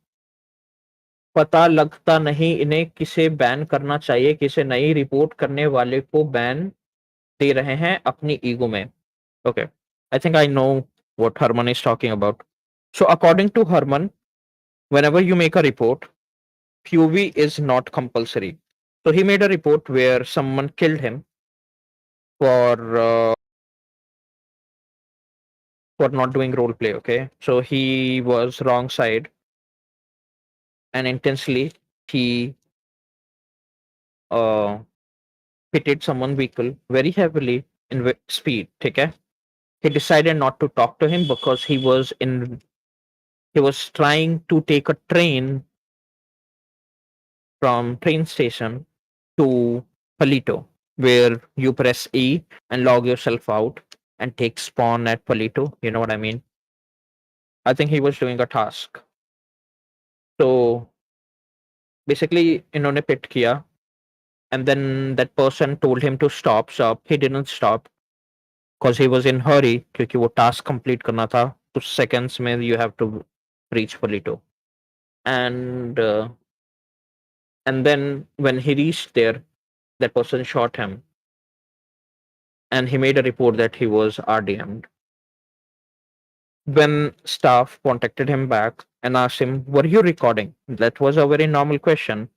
Speaker 3: पता लगता नहीं इन्हें किसे बैन करना चाहिए, किसे नहीं, रिपोर्ट करने वाले को बैन दे रहे हैं अपनी ईगो में. Okay, I think I know what Herman is talking about. So according to Herman, whenever you make a report, POV is not compulsory. So he made a report where someone killed him for for not doing role play. Okay, so he was wrong side, and intensely he uh hitted someone vehicle very heavily in speed. Okay, he decided not to talk to him because he was trying to take a train from train station to Palito, where you press E and log yourself out and take spawn at Palito. You know what I mean? I think he was doing a task. So basically, इन्होंने pit किया, and then that person told him to stop. So he didn't stop because he was in hurry क्योंकि वो task complete करना था. तो seconds में you have to reach Palito. And then when he reached there, that person shot him, and he made a report that he was RDM'd. When staff contacted him back and asked him, "Were you recording?" That was a very normal question.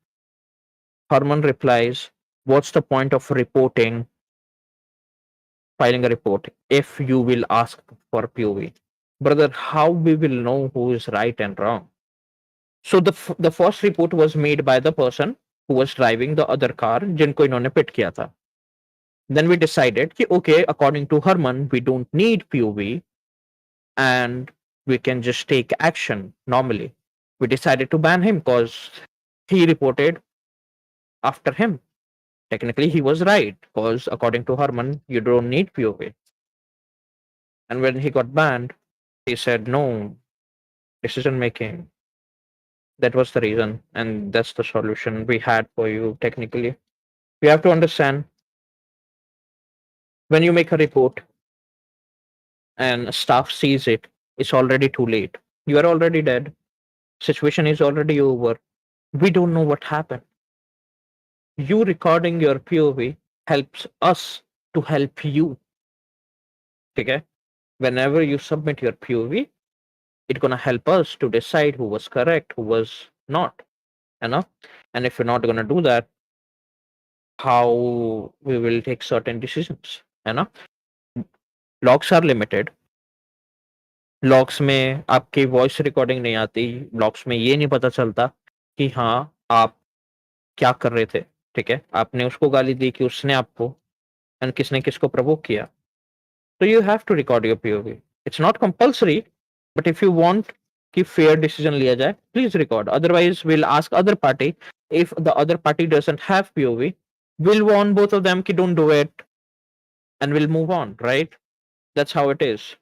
Speaker 3: Herman replies, "What's the point of filing a report, if you will ask for POV? Brother, how we will know who is right and wrong?" So the first report was made by the person who was driving the other car, जिनको इन्होंने पिट किया था. Then we decided कि okay, according to Herman, we don't need POV and we can just take action normally. We decided to ban him because he reported after him. Technically, he was right because according to Herman, you don't need POV. And when he got banned, he said, no, decision making. That was the reason, and that's the solution we had for you technically. You have to understand, when you make a report and staff sees it, it's already too late. You are already dead. Situation is already over. We don't know what happened. You recording your POV helps us to help you. Okay? Whenever you submit your POV, it's gonna help us to decide who was correct, who was not. You know? And if you're not gonna do that, how we will take certain decisions. You know? Logs are limited. Locks में आपकी voice recording नहीं आती, locks में ये नहीं पता चलता कि हाँ आप क्या कर रहे थे, ठीक है, आपने उसको गाली दी कि उसने आपको, एंड किसने किसको प्रवोक किया. तो you have to record your POV. It's not compulsory, but if you want कि फेयर डिसीजन लिया जाए, please record. Otherwise will ask other party. If the other party doesn't have POV, will warn both of them कि don't do it, and we'll move on, right? That's how it is.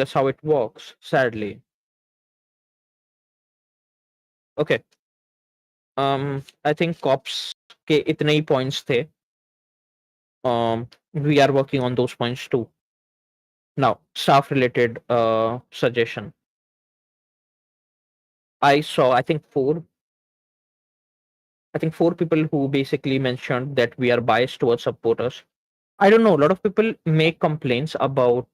Speaker 3: That's how it works, sadly. Okay. I think cops के इतने ही points थे. We are working on those points too. Now, staff related suggestion. I saw, I think four people who basically mentioned that we are biased towards supporters. I don't know. A lot of people make complaints about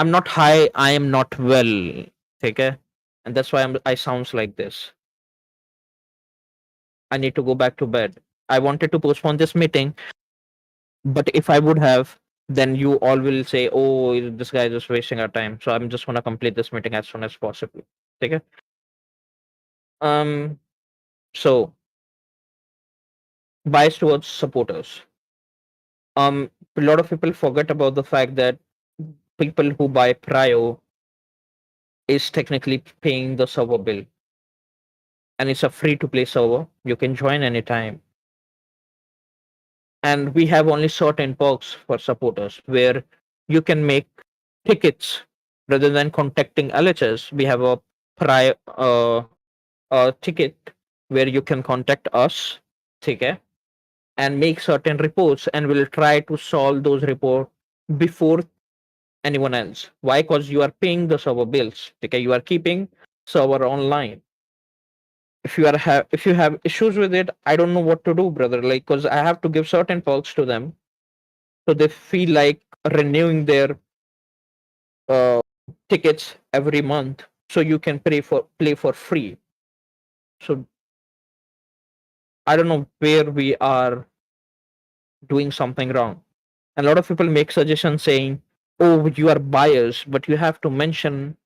Speaker 3: I'm not high, I am not well. Okay, and that's why I sounds like this. I need to go back to bed. I wanted to postpone this meeting, but if I would have, then you all will say, "Oh, this guy is just wasting our time." So I'm just gonna complete this meeting as soon as possible. Okay. So bias towards supporters. A lot of people forget about the fact that people who buy Prio is technically paying the server bill, and it's a free to play server. You can join anytime. And we have only certain perks for supporters where you can make tickets rather than contacting LHS. We have a ticket where you can contact us, okay, and make certain reports, and we'll try to solve those reports before anyone else. Why? Because you are paying the server bills, okay, you are keeping server online. If you have issues with it, I don't know what to do, brother, like, because I have to give certain perks to them so they feel like renewing their uh, tickets every month so you can play for free. So I don't know where we are doing something wrong. And a lot of people make suggestions saying, oh, you are biased, but you have to mention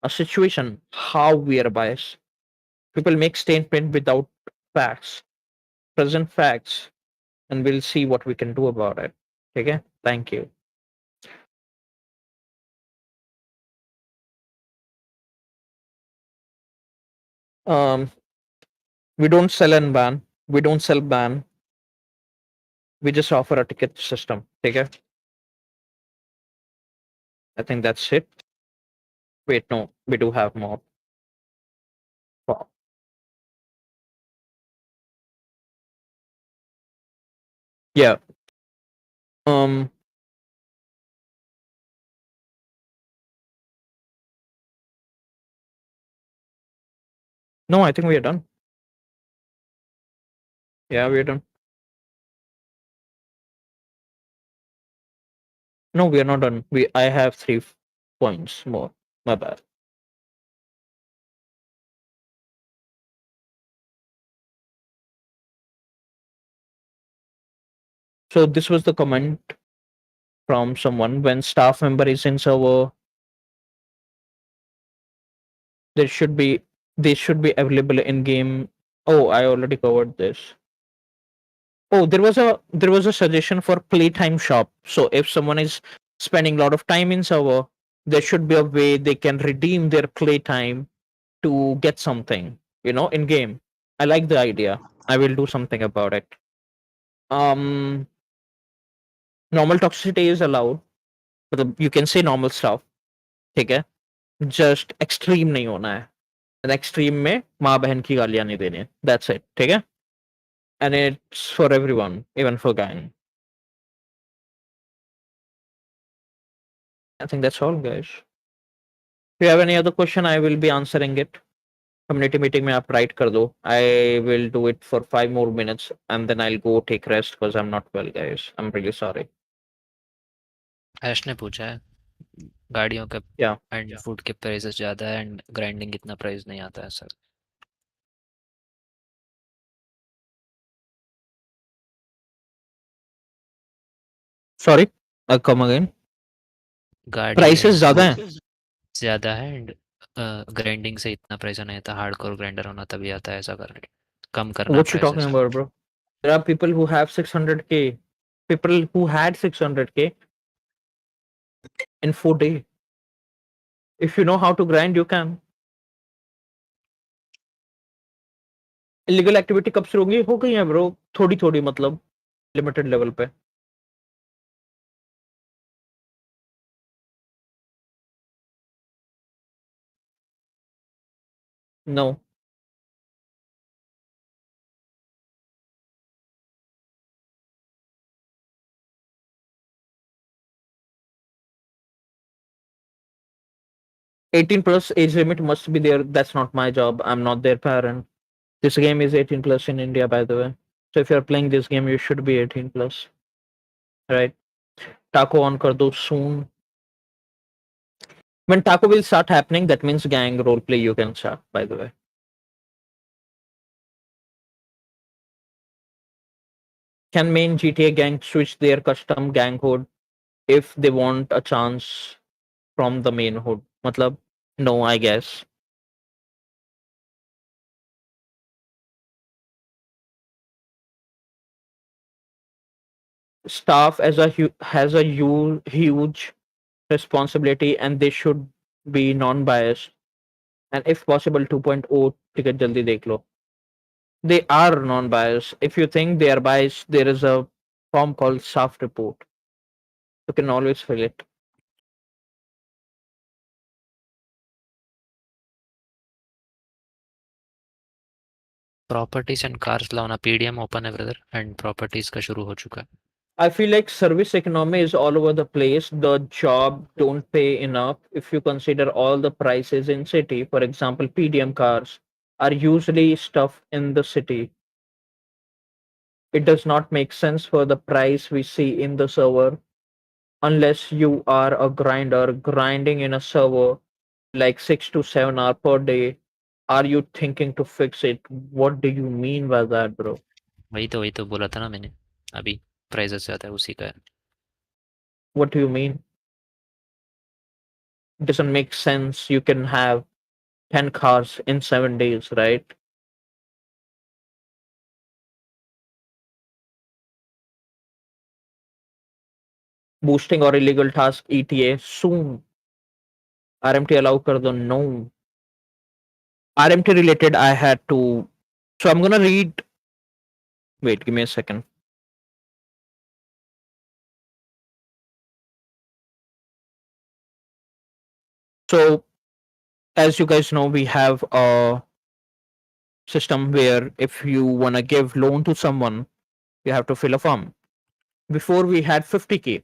Speaker 3: a situation how we are biased. People make statement without facts, present facts, and we'll see what we can do about it. Okay, thank you. um we don't sell and ban, we don't sell ban, we just offer a ticket system. Okay, I think that's it. Wait, no, we do have more. Wow. Yeah. um no, I think we are done. Yeah, we are done. No, we are not done. I have 3 points more. My bad. So this was the comment from someone: when staff member is in server, there should be they should be available in game. Oh, I already covered this. Oh, there was a suggestion for playtime shop. So if someone is spending a lot of time in server, there should be a way they can redeem their playtime to get something, in game. I like the idea. I will do something about it. Um, Normal toxicity is allowed, but you can say normal stuff. ठीक है, just extreme नहीं होना है. Extreme में माँ बहन की गालियां नहीं देनी है, दैट्स इट, ठीक है? And it's for everyone, even for gang. I think that's all, guys. If you have any other question, I will be answering it. Community meeting में आप write कर दो. I will do it for 5 more minutes and then I'll go take rest because I'm not well, guys. I'm really sorry.
Speaker 4: ऐश ने पूछा है गाड़ियों के
Speaker 3: Yeah.
Speaker 4: And food के प्राइसेस ज़्यादा है एंड ग्राइंडिंग इतना प्राइस नहीं आता है sir.
Speaker 3: Sorry. I'll come again.
Speaker 4: गाड़ी
Speaker 3: Prices
Speaker 4: एंड
Speaker 3: ज़्यादा
Speaker 4: फूड
Speaker 3: हैं.
Speaker 4: ज़्यादा है एंड ग्राइंडिंग से इतना प्राइस नहीं आता, हार्डकोर ग्राइंडर होना तभी आता है ऐसा करने कम करना
Speaker 3: What you talking
Speaker 4: prices.
Speaker 3: about, bro? There are people who have 600K. People who had 600K in 4 days. If you know how to grind, you can. Illegal activity कब से होगी? हो गई है ब्रो, थोड़ी थोड़ी, मतलब लिमिटेड लेवल पे. No. 18 plus age limit must be there. That's not my job. I'm not their parent. This game is 18 plus in India, by the way. So if you're playing this game, you should be 18 plus. Right? Taco on kar do soon. When taco will start happening, that means gang roleplay you can start, by the way. Can main GTA gang switch their custom gang hood if they want a chance from the main hood? Matlab, no, I guess. Staff has a huge responsibility and they should be non-biased and if possible 2.0 ticket jaldi dekh lo. They are non-biased. If you think they are biased, there is a form called staff report. You can always fill it.
Speaker 4: Properties and cars लाना PDM open है brother and properties का शुरू हो चुका है।
Speaker 3: I feel like service economy is all over the place. The job don't pay enough if you consider all the prices in city. For example, PDM cars are usually stuff in the city. It does not make sense for the price we see in the server unless you are a grinder grinding in a server like 6 to 7 hours per day. Are you thinking to fix it? What do you mean by that, bro?
Speaker 4: वही तो बोला था ना मैंने अभी, prices ज़्यादा है उसी का है।
Speaker 3: What do you mean? It doesn't make sense. You can have 10 cars in 7 days, right? Boosting or illegal task ETA soon. RMT allow kar do, no. RMT related, I had to. So I'm gonna read. Wait, give me a second. So, as you guys know, we have a system where if you wanna give loan to someone, you have to fill a form. Before we had 50K,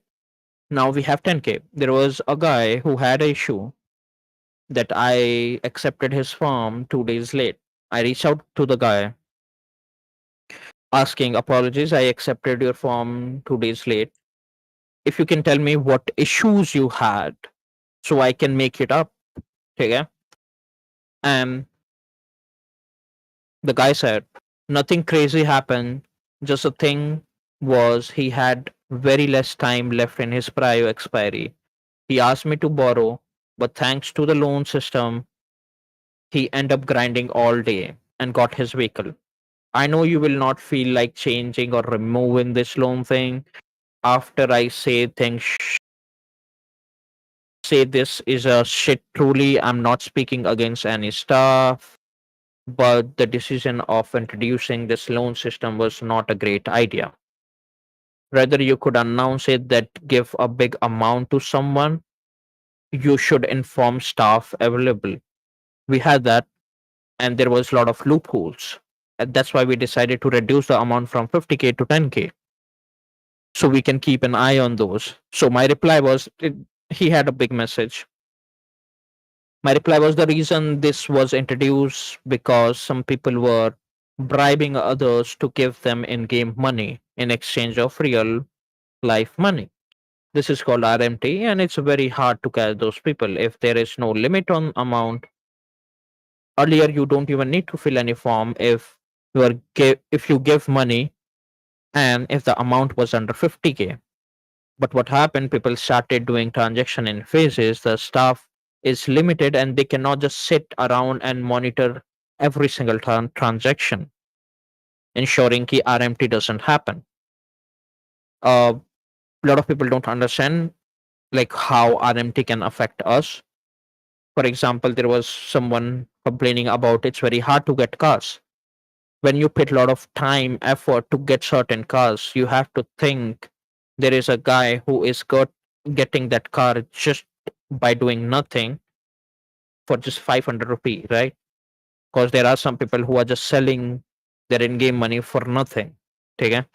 Speaker 3: now we have 10K. There was a guy who had an issue that I accepted his form 2 days late. I reached out to the guy asking, apologies, I accepted your form 2 days late. If you can tell me what issues you had so I can make it up. Okay. And the guy said, nothing crazy happened. Just the thing was he had very less time left in his prior expiry. He asked me to borrow, but thanks to the loan system, he ended up grinding all day and got his vehicle. I know you will not feel like changing or removing this loan thing. After I say things, say this is a shit. Truly, I'm not speaking against any staff, but the decision of introducing this loan system was not a great idea. Rather, you could announce it that give a big amount to someone. You should inform staff available. We had that. and there was a lot of loopholes. And that's why we decided to reduce the amount from 50K to 10K, so we can keep an eye on those. So my reply was, he had a big message. My reply was, the reason this was introduced because some people were bribing others to give them in-game money in exchange of real life money. This is called RMT, and it's very hard to catch those people if there is no limit on amount. Earlier, you don't even need to fill any form if you give money and if the amount was under 50K. But what happened? People started doing transaction in phases. The staff is limited, and they cannot just sit around and monitor every single transaction, ensuring ki RMT doesn't happen. A lot of people don't understand like how RMT can affect us. For example, there was someone complaining about it's very hard to get cars. When you put a lot of time, effort to get certain cars, you have to think there is a guy who is getting that car just by doing nothing for just 500 rupee, right? Because there are some people who are just selling their in-game money for nothing. Okay?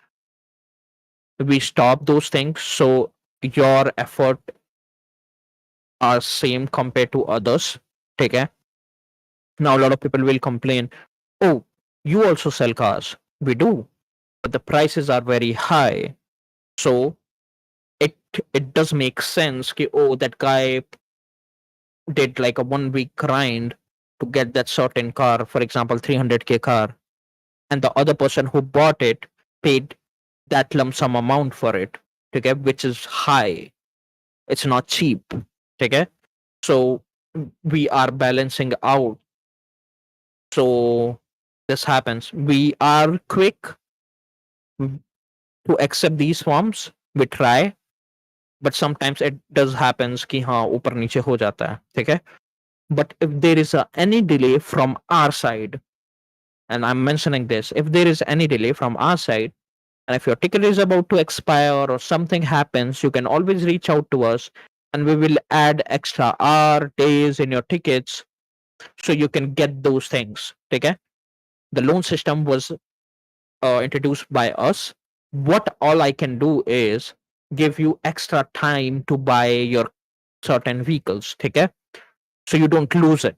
Speaker 3: We stop those things so your effort are same compared to others. Okay? Now a lot of people will complain, oh, you also sell cars. We do, but the prices are very high. So it it does make sense ki, oh, that guy did like a 1 week grind to get that certain car, for example 300K car, and the other person who bought it paid that lump sum amount for it, okay, which is high. It's not cheap, okay. So we are balancing out. So this happens. We are quick to accept these forms. We try, but sometimes it does happens कि हाँ ऊपर नीचे हो जाता है, ठीक है. But if there is any delay from our side, and I'm mentioning this, if there is any delay from our side, and if your ticket is about to expire or something happens, you can always reach out to us, and we will add extra hour days in your tickets so you can get those things. Okay, the loan system was introduced by us. What all I can do is give you extra time to buy your certain vehicles. Okay, so you don't lose it.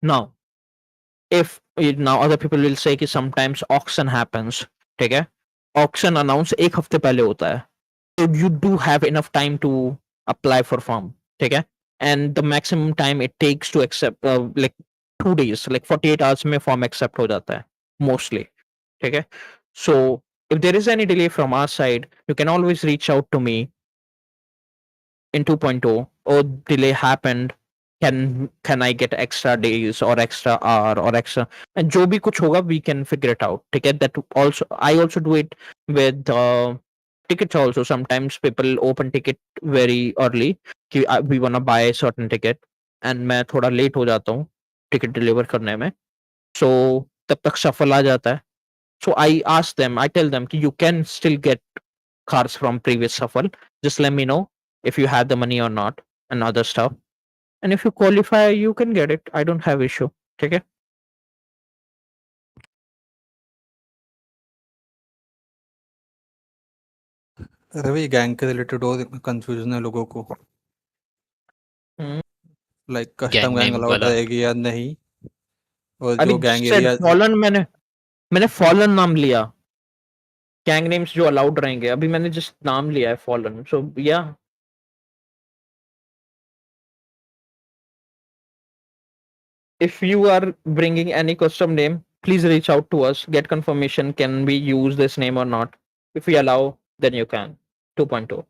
Speaker 3: Now, if now other people will say कि sometimes auction happens, ठीक है, auction announce एक हफ्ते पहले होता है, so you do have enough time to apply for form, ठीक है, and the maximum time it takes to accept like 2 days, like 48 hours में form accept हो जाता है mostly, ठीक है. So if there is any delay from our side, you can always reach out to me in 2.0. Oh, delay happened, can I get extra days or extra hour or extra, and जो भी कुछ होगा we can figure it out, ठीक है. That also I also do it with tickets also. Sometimes people open ticket very early कि we wanna buy a certain ticket, and मैं थोड़ा late हो जाता हूँ ticket deliver करने में, so तब तक shuffle आ जाता है. So I ask them, I tell them कि you can still get cars from previous shuffle, just let me know if you have the money or not and other stuff, and if you qualify you can get it. I don't have issue, ठीक है.
Speaker 2: Ravi gang के related और confusion है लोगों को, like custom
Speaker 4: gang
Speaker 2: gang
Speaker 4: name
Speaker 2: allowed
Speaker 4: वाला
Speaker 2: रहेगी या नहीं, और
Speaker 3: अभी
Speaker 2: जो गैंग
Speaker 3: said
Speaker 2: एरिया
Speaker 3: फॉलन, मैंने फॉलन नाम लिया. गैंग नेम्स जो अलाउड रहेंगे, अभी मैंने जस्ट नाम लिया है फॉलन. सो या if you are bringing any custom name, please reach out to us, get confirmation can we use this name or not. If we allow, then you can. 2.2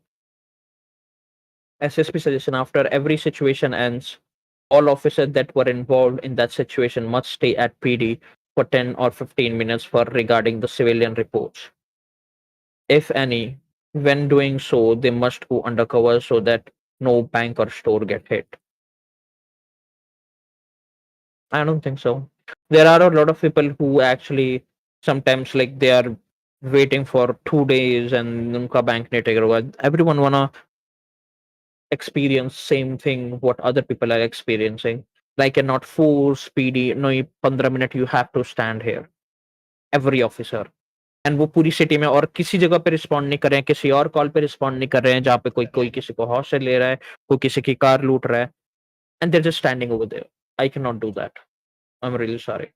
Speaker 3: SSP suggestion: after every situation ends, all officers that were involved in that situation must stay at PD for 10 or 15 minutes for regarding the civilian reports. If any, when doing so, they must go undercover so that no bank or store get hit. I don't think so. There are a lot of people who actually sometimes like they are waiting for 2 days and उनका bank नहीं take होगा. Everyone wanna experience same thing what other people are experiencing. I cannot force PD. No, 15 minute you have to stand here. Every officer. And वो पूरी city में और किसी जगह पे रिस्पॉन्ड नहीं कर रहे हैं, किसी और कॉल पे रिस्पॉन्ड नहीं कर रहे हैं जहाँ पे कोई कोई किसी को हॉस्टेज ले रहा है, कोई किसी की कार लूट रहा है, and they're just standing over there. I can not do that. I am really sorry.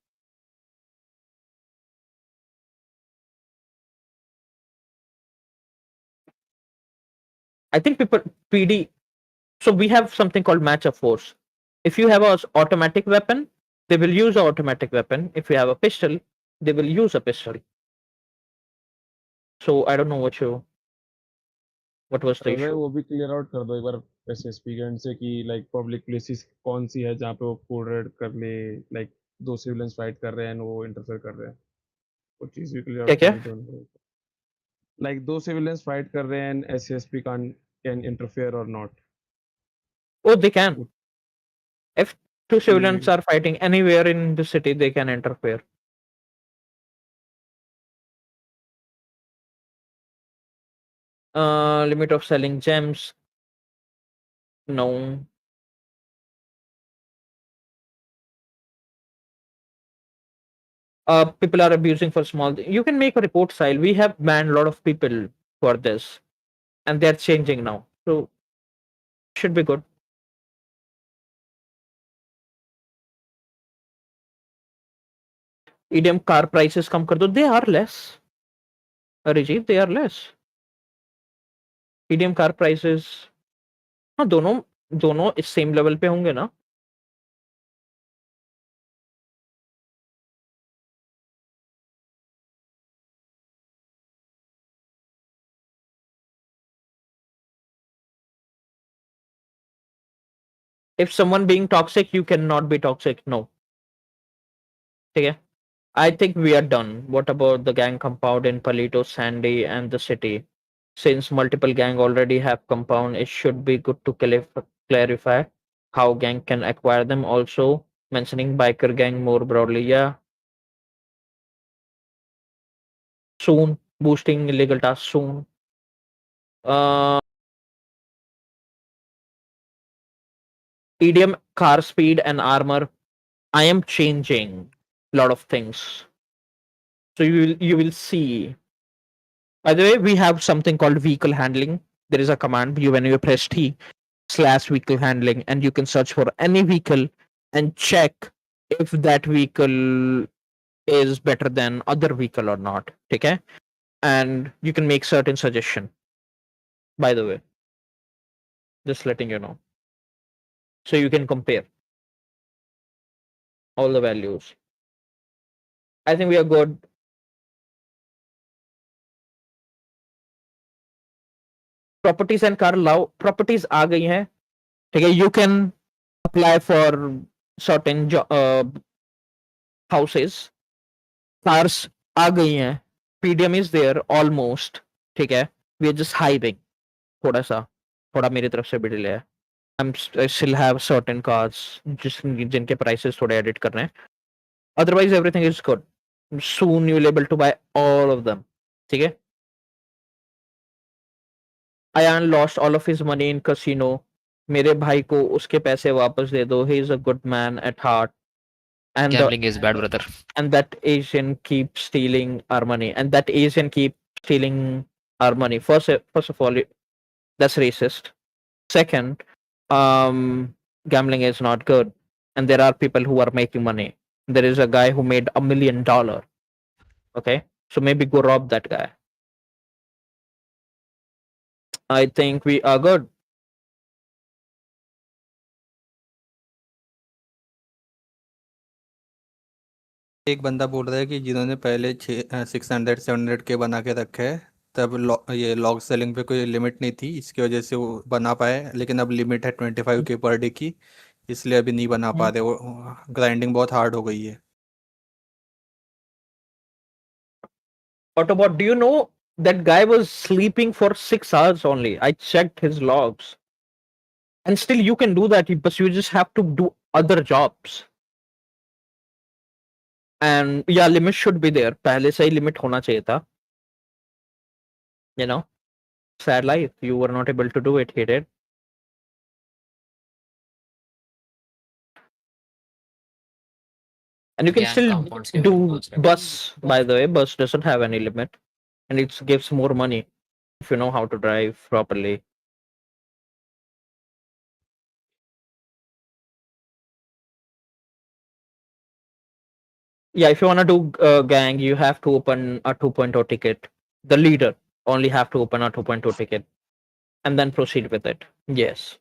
Speaker 3: I think people PD. So we have something called match of force. If you have a automatic weapon, they will use an automatic weapon. If you have a pistol, they will use a pistol. So I don't know what was the
Speaker 5: भाई
Speaker 3: issue.
Speaker 5: वो भी clear out कर दो एक बार SSP के and से कि like public places कौन सी है जहाँ पे वो कोड रेड कर ले, लाइक दो सिविलियंस फाइट कर रहे हैं and वो इंटरफेयर कर रहे हैं, वो चीज भी क्लियर
Speaker 3: क्या
Speaker 5: आउट
Speaker 3: क्या?
Speaker 5: करनी थी उनको. लाइक दो सिविलियंस फाइट कर रहे हैं and एसएसपी कैन इंटरफेयर और not.
Speaker 3: Oh, they can. If two civilians
Speaker 5: कि
Speaker 3: are fighting anywhere in the city, they can interfere. Limit of selling gems. No. People are abusing for small. You can make a report file. We have banned a lot of people for this, and they're changing now. So should be good. EDM car prices कम कर दो. They are less. Arijit, they are less. EDM car prices. हाँ, दोनों दोनों इस same level पे होंगे ना. If someone being toxic, you cannot be toxic. No. ठीक है. I think we are done. What about the gang compound in Palito, Sandy, and the city? Since multiple gang already have compound, it should be good to clarify how gang can acquire them. Also, mentioning biker gang more broadly. Yeah, soon. Boosting illegal tasks soon. Uh, EDM car speed and armor. I am changing a lot of things. So you will see. By the way, we have something called vehicle handling. There is a command you when you press T/vehicle handling, and you can search for any vehicle and check if that vehicle is better than other vehicle or not. Okay, and you can make certain suggestion. By the way, just letting you know, so you can compare all the values. I think we are good. Properties and car law. Properties आ गई हैं. ठीक है, you can apply for certain houses. Cars आ गई हैं. PDM is there almost. ठीक है, we are just hiding. थोड़ा मेरी तरफ से भी डिले है. I still have certain cars जिनके prices थोड़े edit करने हैं. Otherwise everything is good. Soon you'll able to buy all of them. ठीक है. Ayan lost all of his money in casino. मेरे भाई को उसके पैसे वापस दे दो. He is a good man at heart. And
Speaker 4: Gambling is bad, brother.
Speaker 3: that Asian keeps stealing our money. And that Asian keep stealing our money. First of all, that's racist. Second, gambling is not good, and there are people who are making money. There is a guy who made $1 million. Okay, so maybe go rob that guy. I think we are good.
Speaker 2: एक बंदा बोल रहा है कि जिन्होंने पहले 600 700 के बना के रखे हैं, तब ये लॉग सेलिंग पे कोई लिमिट नहीं थी, इसकी वजह से वो बना पाए, लेकिन अब लिमिट है 25K पर डे की, इसलिए अभी नहीं बना पा रहे वो. ग्राइंडिंग बहुत हार्ड हो गई है.
Speaker 3: Autobot, do you know that guy was sleeping for 6 hours only? I checked his logs, and still you can do that, but you just have to do other jobs. And yeah, limit should be there. पहले से ही limit होना चाहिए था. You know, sad life. You were not able to do it. He did. And you can
Speaker 4: Gang
Speaker 3: still
Speaker 4: compounds के
Speaker 3: do
Speaker 4: rules रहते हैं।
Speaker 3: bus, by the way. Bus doesn't have any limit, and it gives more money if you know how to drive properly. Yeah, if you want to do gang, you have to open a 2.0 ticket. The leader only have to open a 2.0 ticket and then proceed with it. Yes.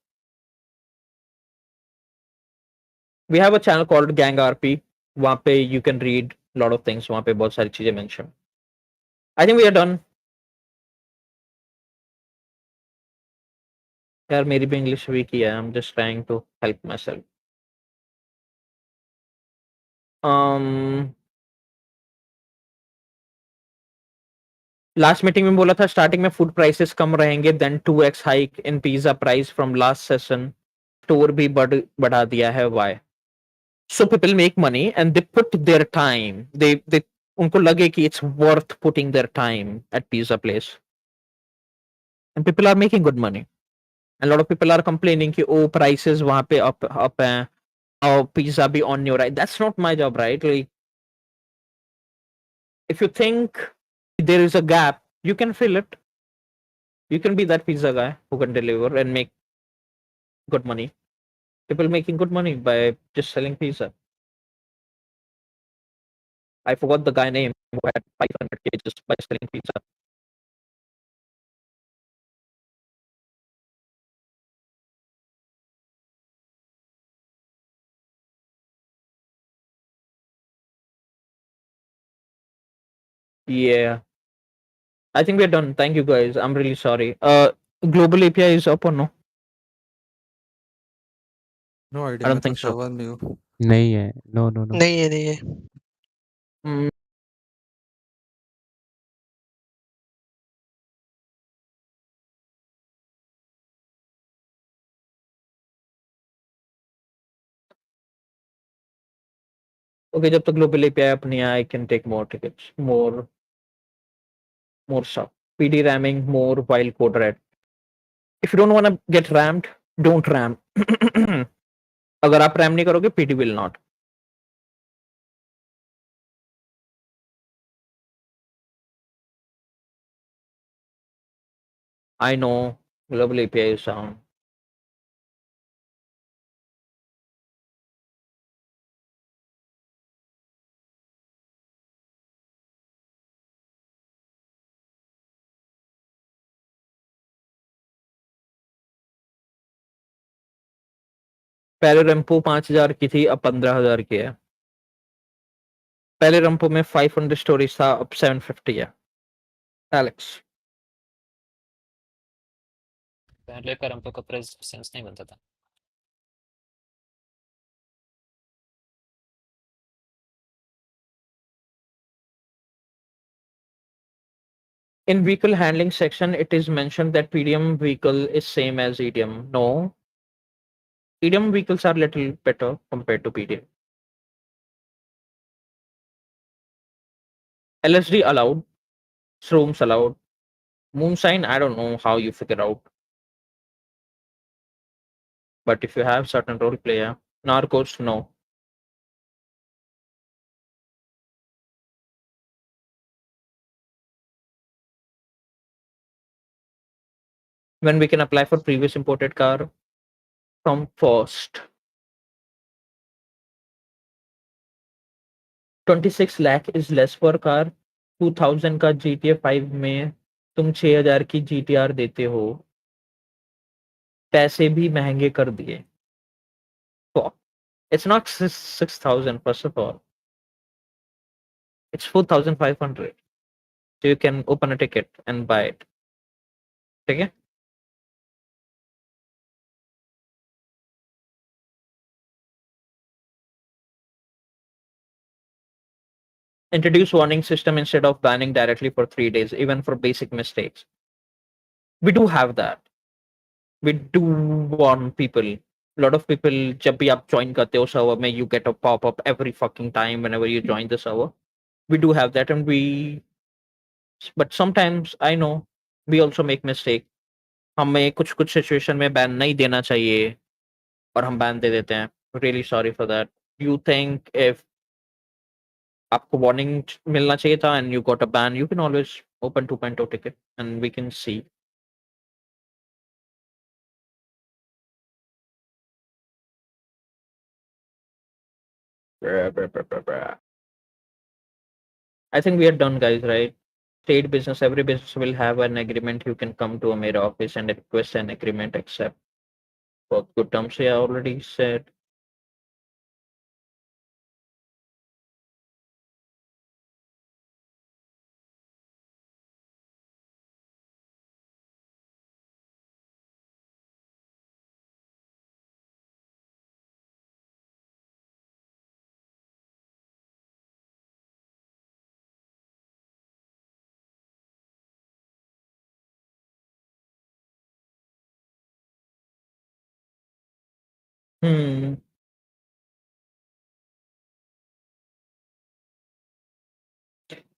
Speaker 3: We have a channel called Gang RP. वहाँ पे you can read a lot of things. वहाँ पे बहुत सारी चीजें mention. I think we are done. यार मेरी भी English weak ही है. I'm just trying to help myself. Last meeting में बोला था स्टार्टिंग में फूड प्राइसेस कम रहेंगे then 2x hike in pizza price from last session store भी बढ़ा दिया है why so people make money and they put their time they उनको लगे कि it's worth putting their time at pizza place and people are making good money and lot of people are complaining कि oh prices वहां पे up हैं और pizza भी on your right that's not my job right like if you think there is a gap you can fill it. You can be that pizza guy who can deliver and make good money. People making good money by just selling pizza. I forgot the guy name who had 500K just by selling pizza. Yeah, I think we're done. Thank you guys. I'm really sorry. Global API is up or no?
Speaker 2: No
Speaker 3: I
Speaker 2: idea, मैं
Speaker 3: don't
Speaker 2: तो
Speaker 3: think so.
Speaker 2: Server में हूँ।
Speaker 6: नहीं है, no no no.
Speaker 7: नहीं है, नहीं है।
Speaker 3: Mm, okay, जब तक global API up नहीं आया, I can take more tickets, more stuff. PD ramming more while code red. If you don't want to get rammed, don't ram. अगर आप ram नहीं करोगे, PD will not. I know global API is down. पहले रेम्पो 5,000 की थी, अब 15,000 की है। पहले रेम्पो में 500 स्टोरेज था, अब 750 है। एलेक्स
Speaker 4: पहले करंपो का प्राइस सेंस नहीं बनता था।
Speaker 3: in vehicle handling section it is mentioned that PDM vehicle is same as EDM. No, EDM vehicles are little better compared to PDM. LSD allowed, shrooms allowed, moonshine I don't know how you figure out, but if you have certain role player, narcos no. When we can apply for previous imported car from first 26 lakh is less per car 2000 का GTA 5 में तुम 6000 की GTR देते हो पैसे भी महंगे कर दिए तो it's not 6,000 first of all, it's 4,500 so you can open a ticket and buy it. Okay, introduce warning system instead of banning directly for 3 days even for basic mistakes. We do have that. We do warn people. A lot of people जब भी आप join करते हो server में you get a pop up every fucking time whenever you join the server. We do have that and but sometimes I know we also make mistake. हमें कुछ कुछ situation में ban नहीं देना चाहिए और हम ban दे देते हैं. Really sorry for that. You think if आपको वार्निंग मिलना चाहिए था and you got a ban, you can always open 2.0 ticket and we can see. I think we are done, guys, right? State business, every business will have an agreement. You can come to a mayor office and request an agreement, except for good terms. I already said. Hmm.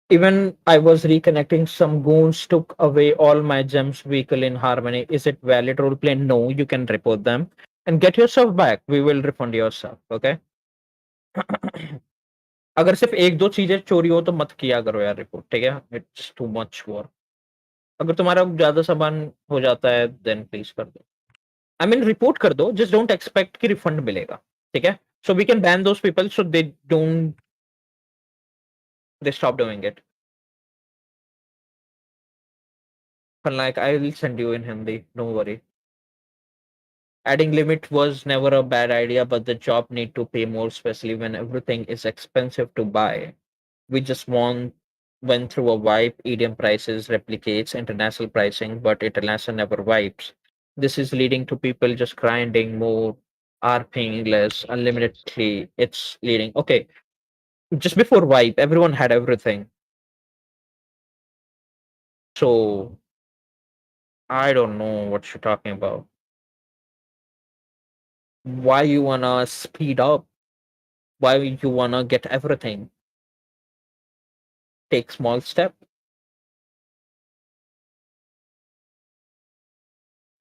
Speaker 3: Even I was reconnecting, some goons took away all my gems vehicle in Harmony. Is it valid roleplay? No, you can report them and get yourself back. We will refund yourself, okay? अगर सिर्फ एक दो चीजें चोरी हो तो मत किया करो यार रिपोर्ट, ठीक है? It's too much work. अगर तुम्हारा ज्यादा सामान हो जाता है देन प्लीज कर दो. आई मीन रिपोर्ट कर दो, जस्ट डोंट एक्सपेक्ट कि रिफंड मिलेगा, ठीक है? So we can ban those people so they don't, they stop doing it. But like I will send you in Hindi, don't worry. Adding limit was never a bad idea, but the job need to pay more, especially when everything is expensive to buy. We just went through a wipe. EDM prices replicates international pricing, but international never wipes. This is leading to people just grinding more, are paying less, unlimitedly. It's leading. Okay, just before wipe, everyone had everything. So I don't know what you're talking about. Why you wanna speed up? Why you wanna get everything? Take small step.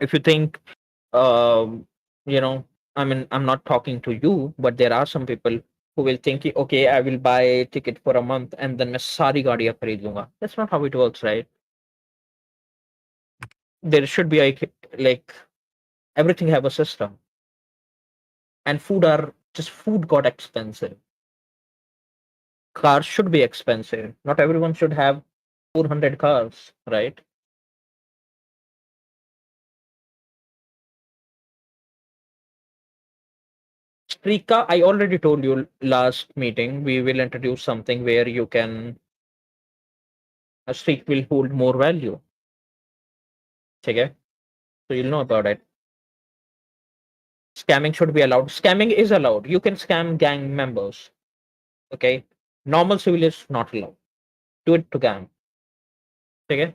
Speaker 3: If you think, um, you know, I mean, I'm not talking to you, but there are some people who will think, okay, I will buy a ticket for a month and then मैं सारी गाड़ियाँ खरीद लूंगा. That's not how it works, right? There should be like everything have a system, and food got expensive. Cars should be expensive. Not everyone should have 400 cars, right? Streaka, I already told you last meeting, we will introduce something where you can, a streak will hold more value. Okay? So you'll know about it. Scamming should be allowed. Scamming is allowed. You can scam gang members. Okay? Normal civilians not allowed. Do it to gang. Okay?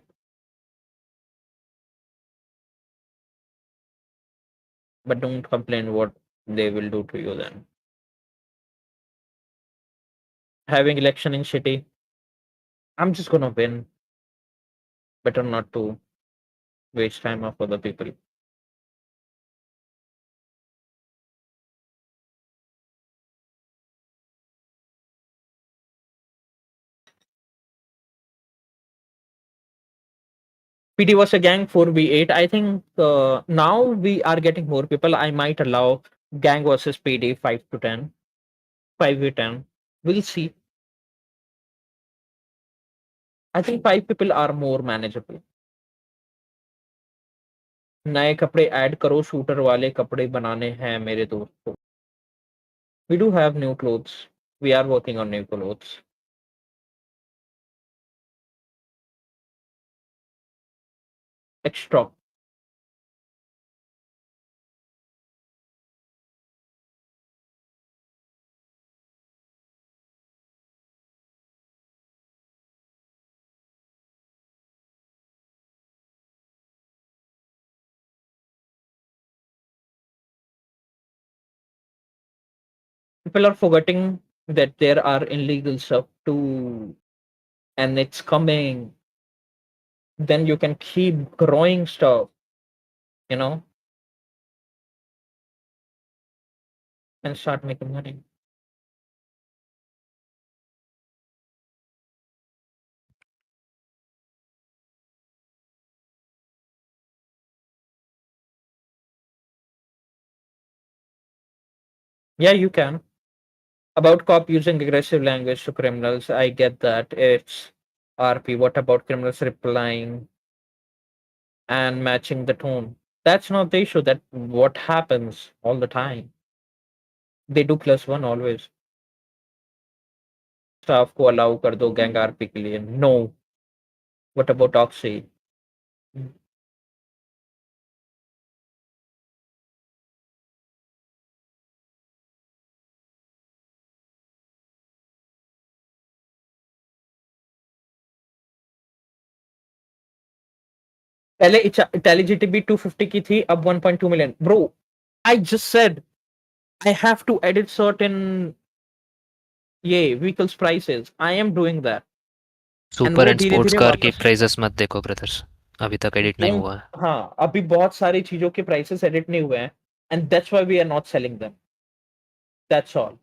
Speaker 3: But don't complain what they will do to you then. Having election in city, I'm just gonna win. Better not to waste time of other people. PD was a gang 4v8. I think now we are getting more people. I might allow gang versus PD 5 to 10, 5v10. We'll see. I think 5 people are more manageable. नए कपड़े add करो, shooter वाले कपड़े बनाने हैं मेरे दोस्त को. We do have new clothes. We are working on new clothes. Extra. People are forgetting that there are illegal stuff too, and it's coming. Then you can keep growing stuff, you know, and start making money. Yeah, you can. About cop using aggressive language to criminals, I get that. It's RP. What about criminals replying and matching the tone? That's not the issue. That what happens all the time. They do +1 always. Staff को allow कर दो gang RP के लिए know what about oxy पहले इंटेलिजिटी 250 की थी अब 1.2 million bro I just said I have to edit certain ये vehicles prices I am doing that and
Speaker 4: super
Speaker 3: वो
Speaker 4: एंड
Speaker 3: धीरे
Speaker 4: स्पोर्ट्स
Speaker 3: धीरे
Speaker 4: कार के
Speaker 3: वापस
Speaker 4: प्राइजेस मत देखो ब्रदर्स, अभी तक एडिट नहीं
Speaker 3: don't
Speaker 4: हुआ है।
Speaker 3: हाँ अभी बहुत सारी चीजों के प्राइसेस एडिट नहीं हुए हैं and that's why we are not selling them that's all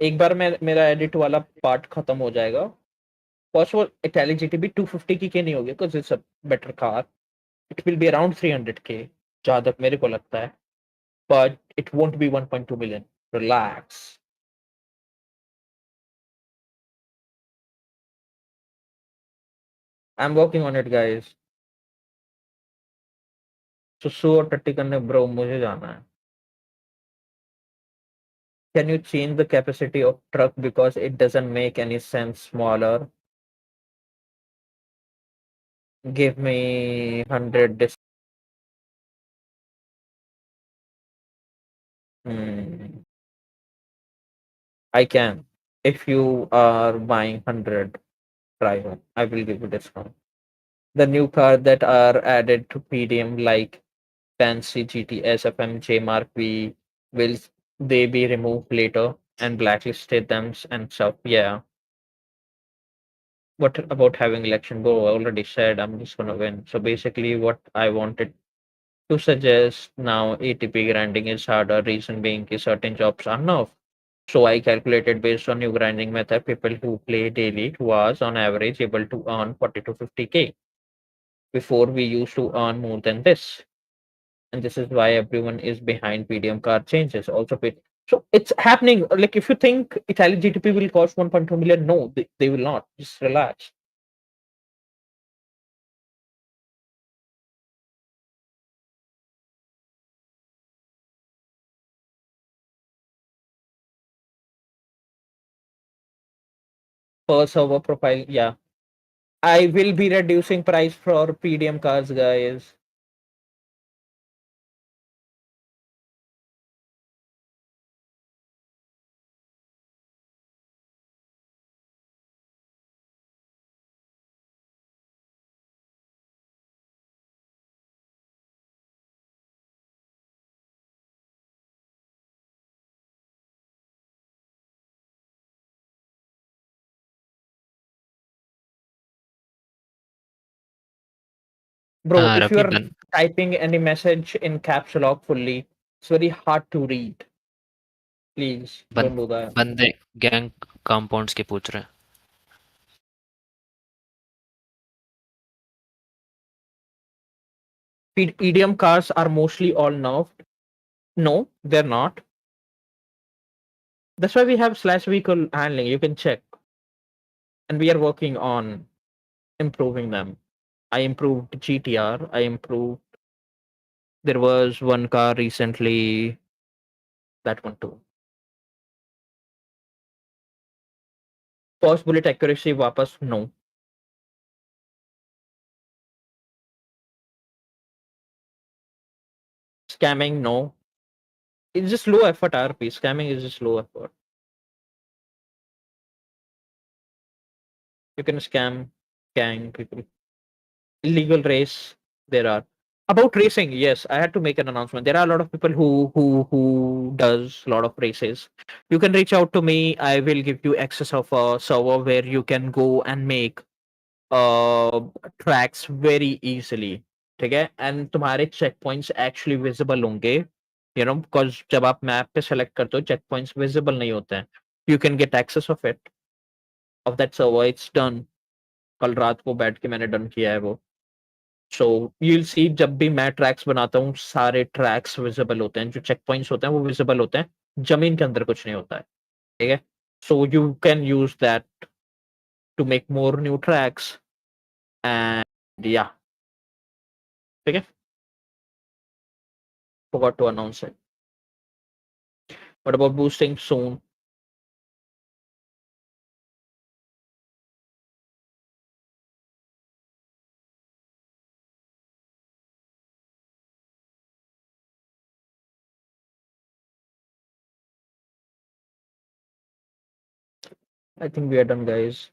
Speaker 3: एक बार मैं मेरा एडिट वाला पार्ट खत्म हो जाएगा पॉसिबल इंटेलिजिटी 250 की नहीं होगी because it's a better car it will be around 300K जहां तक मेरे को लगता है but it won't be 1.2 million relax I'm working on it guys सुसु और टट्टी करने ब्रो मुझे जाना है can you change the capacity of truck because it doesn't make any sense smaller give me 100 I can if you are buying 100 driver I will give you discount the new car that are added to PDM like fancy GT SFM J Mark V will they be removed later and blacklisted them and stuff? Yeah. What about having election? Bro, I already said I'm just gonna win. So basically, what I wanted to suggest now, ATP grinding is harder. Reason being, is certain jobs are enough. So I calculated based on new grinding method, people who play daily, who was on average able to earn 40 to 50K. Before we used to earn more than this. And this is why everyone is behind PDM car changes. Also, so it's happening. Like if you think Italian GDP will cost 1.2 million, no, they will not. Just relax. Per server profile, yeah. I will be reducing price for PDM cars, guys. Bro,
Speaker 4: हाँ,
Speaker 3: if you
Speaker 4: Rafi
Speaker 3: are typing any message in caps lock fully, it's very hard to read. Please
Speaker 4: बन,
Speaker 3: don't do that.
Speaker 4: बंदे gang compounds के पूछ रहे हैं।
Speaker 3: EDM cars are mostly all nerfed. No, they're not. That's why we have slash vehicle handling. You can check. And we are working on improving them. I improved GTR. I improved. There was one car recently. That one too. First bullet accuracy वापस no. Scamming no. It's just low effort RP. Scamming is just low effort. You can scam gang people. Illegal race there are. About racing, yes, I had to make an announcement. There are a lot of people who does a lot of races. You can reach out to me. I will give you access of a server where you can go and make uh tracks very easily. ठीक है and तुम्हारे check points actually visible होंगे because जब आप map पे select करते हो check points visible नहीं होते हैं you can get access of that server it's done कल रात को बैठ के मैंने डन किया है वो सो यूल सी जब भी मैं ट्रैक्स बनाता हूँ सारे ट्रैक्स विजिबल होते हैं जो चेक पॉइंट्स होते हैं वो विजिबल होते हैं जमीन के अंदर कुछ नहीं होता है, ठीक है? So you can use that to make more new tracks and yeah, ठीक है? Forgot to announce it. What about boosting soon? I think we are done, guys.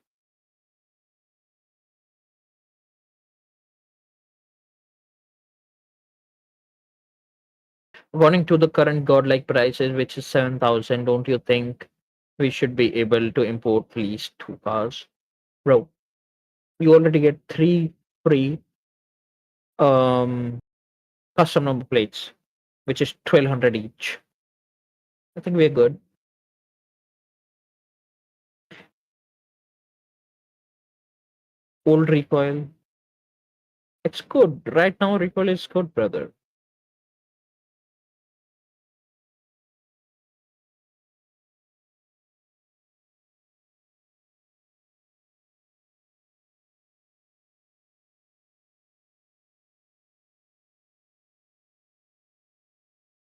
Speaker 3: According to the current godlike prices, which is 7,000, don't you think we should be able to import at least 2 cars? Bro, you already get 3 free um custom number plates, which is 1,200 each. I think we're good. Old recoil. It's good. Right now, recoil is good, brother.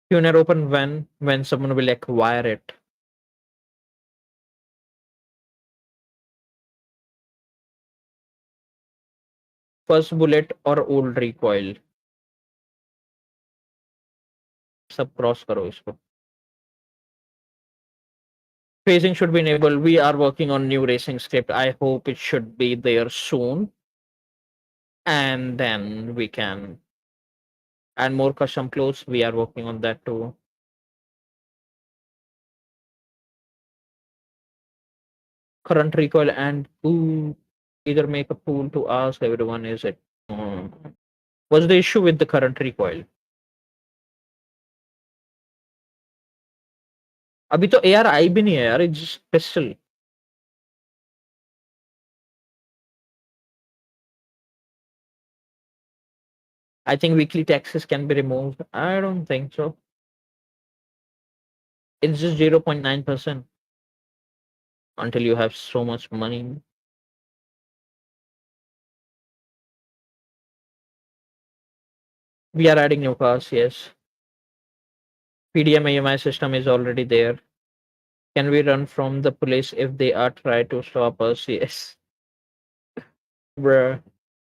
Speaker 3: Tuner open when someone will acquire it. First bullet or old recoil. सब cross करो इसको. Phasing should be enabled. We are working on new racing script. I hope it should be there soon, and then we can add more custom clothes. We are working on that too. Current recoil and either make a pool to ask everyone, is it what's the issue with the current recoil? अभी तो AR आई भी नहीं है यार. It's just pistol. I think weekly taxes can be removed. I don't think so. It's just 0.9% until you have so much money. We are adding new cars, yes. PDM AMI system is already there. Can we run from the police if they are try to stop us? Yes. Bruh.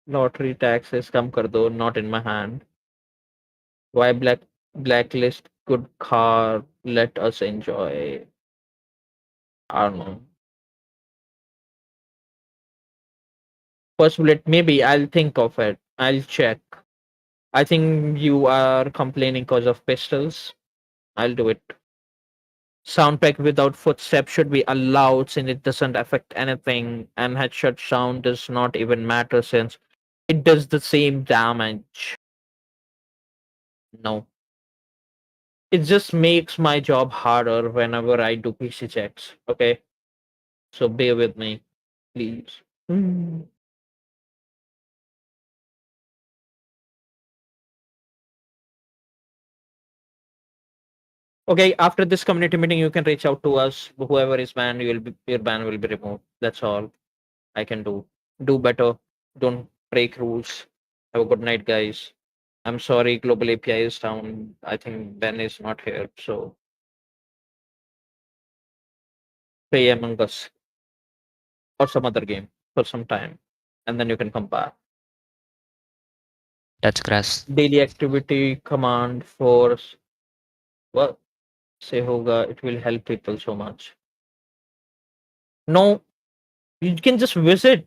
Speaker 3: Lottery taxes come kar do, not in my hand. Why blacklist good car? Let us enjoy. I don't know. First bullet, maybe I'll think of it. I'll check. I think you are complaining because of pistols. I'll do it. Sound pack without footsteps should be allowed since it doesn't affect anything, and headshot sound does not even matter since it does the same damage. No. It just makes my job harder whenever I do PC checks. Okay. So bear with me, please. Okay, after this community meeting, you can reach out to us. Whoever is banned, your ban will be removed. That's all I can do. Do better. Don't break rules. Have a good night, guys. I'm sorry, Global API is down. I think Ben is not here, so play Among Us or some other game for some time, and then you can come back.
Speaker 4: Touch grass.
Speaker 3: Daily activity command for what? Say hoga. It will help people so much. No, you can just visit.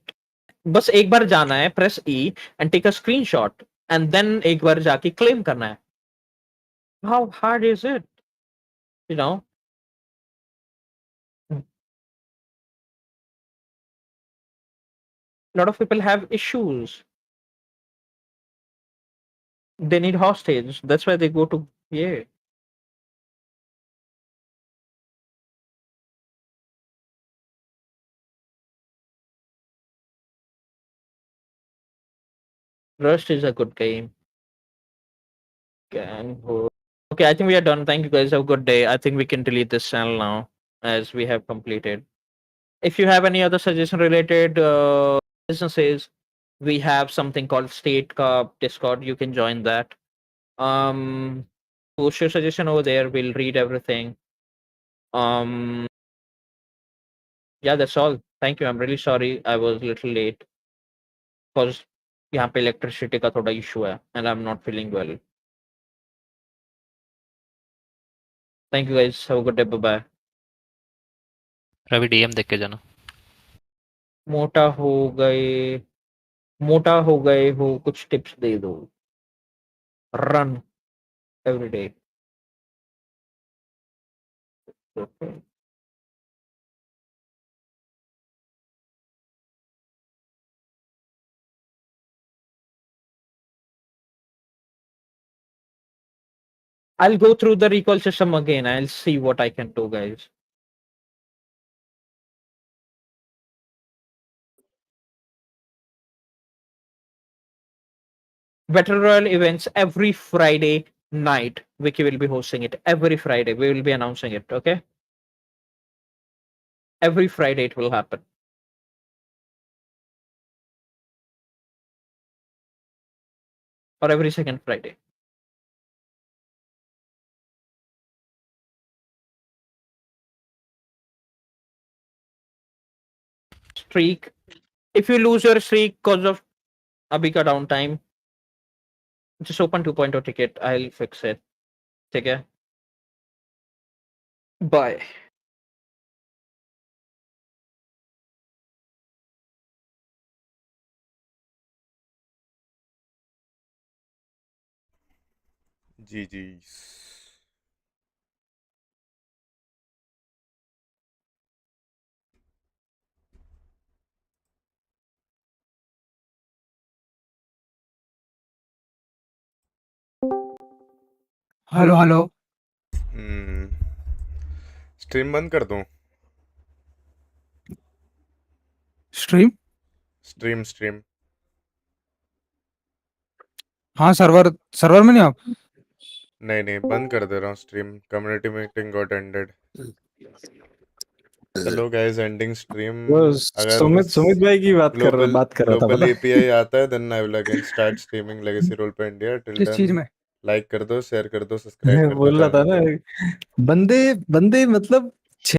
Speaker 3: बस एक बार जाना है, press E and take a screenshot, and then एक बार जाके claim करना है. How hard is it? You know, a lot of people have issues. They need hostage. That's why they go to Rust is a good game. Can Okay, I think we are done. Thank you guys. Have a good day. I think we can delete this channel now as we have completed. If you have any other suggestion related businesses, we have something called State Cup Discord. You can join that. Post your suggestion over there. We'll read everything. Yeah, that's all. Thank you. I'm really sorry I was a little late because यहाँ पे electricity का थोड़ा issue है and I'm not feeling well. Thank you guys. Have a good day. Bye bye.
Speaker 4: Ravi DM देख के जाना।
Speaker 3: मोटा हो गए मोटा हो गए हो कुछ टिप्स दे दो. Run every day. Okay. I'll go through the recall system again. I'll see what I can do, guys. Battle Royale events every Friday night. Wiki will be hosting it every Friday. We will be announcing it. Okay. Every Friday it will happen. Or every second Friday. Streak. If you lose your streak because of Abhi ka downtime, just open 2.0 ticket. I'll fix it. Okay. Bye.
Speaker 1: जी
Speaker 6: hello hello
Speaker 1: stream बंद कर दूं?
Speaker 6: Stream
Speaker 1: stream
Speaker 6: हाँ server server में नहीं आप
Speaker 1: नहीं बंद कर दे रहा हूँ stream. Community meeting got ended. चलो गाइस, एंडिंग स्ट्रीम।
Speaker 7: वो
Speaker 1: अगर
Speaker 7: सुमित भाई की बात कर रहा था
Speaker 1: ग्लोबल
Speaker 7: पता है?
Speaker 1: एपीआई आता है then I will again start streaming legacy role पे इंडिया। टिल
Speaker 6: किस चीज
Speaker 1: देन
Speaker 6: में
Speaker 1: लाइक कर दो, शेयर कर दो, सब्सक्राइब कर दो
Speaker 7: बोल रहा था
Speaker 1: चैनल
Speaker 7: ना
Speaker 1: को।
Speaker 7: बंदे बंदे मतलब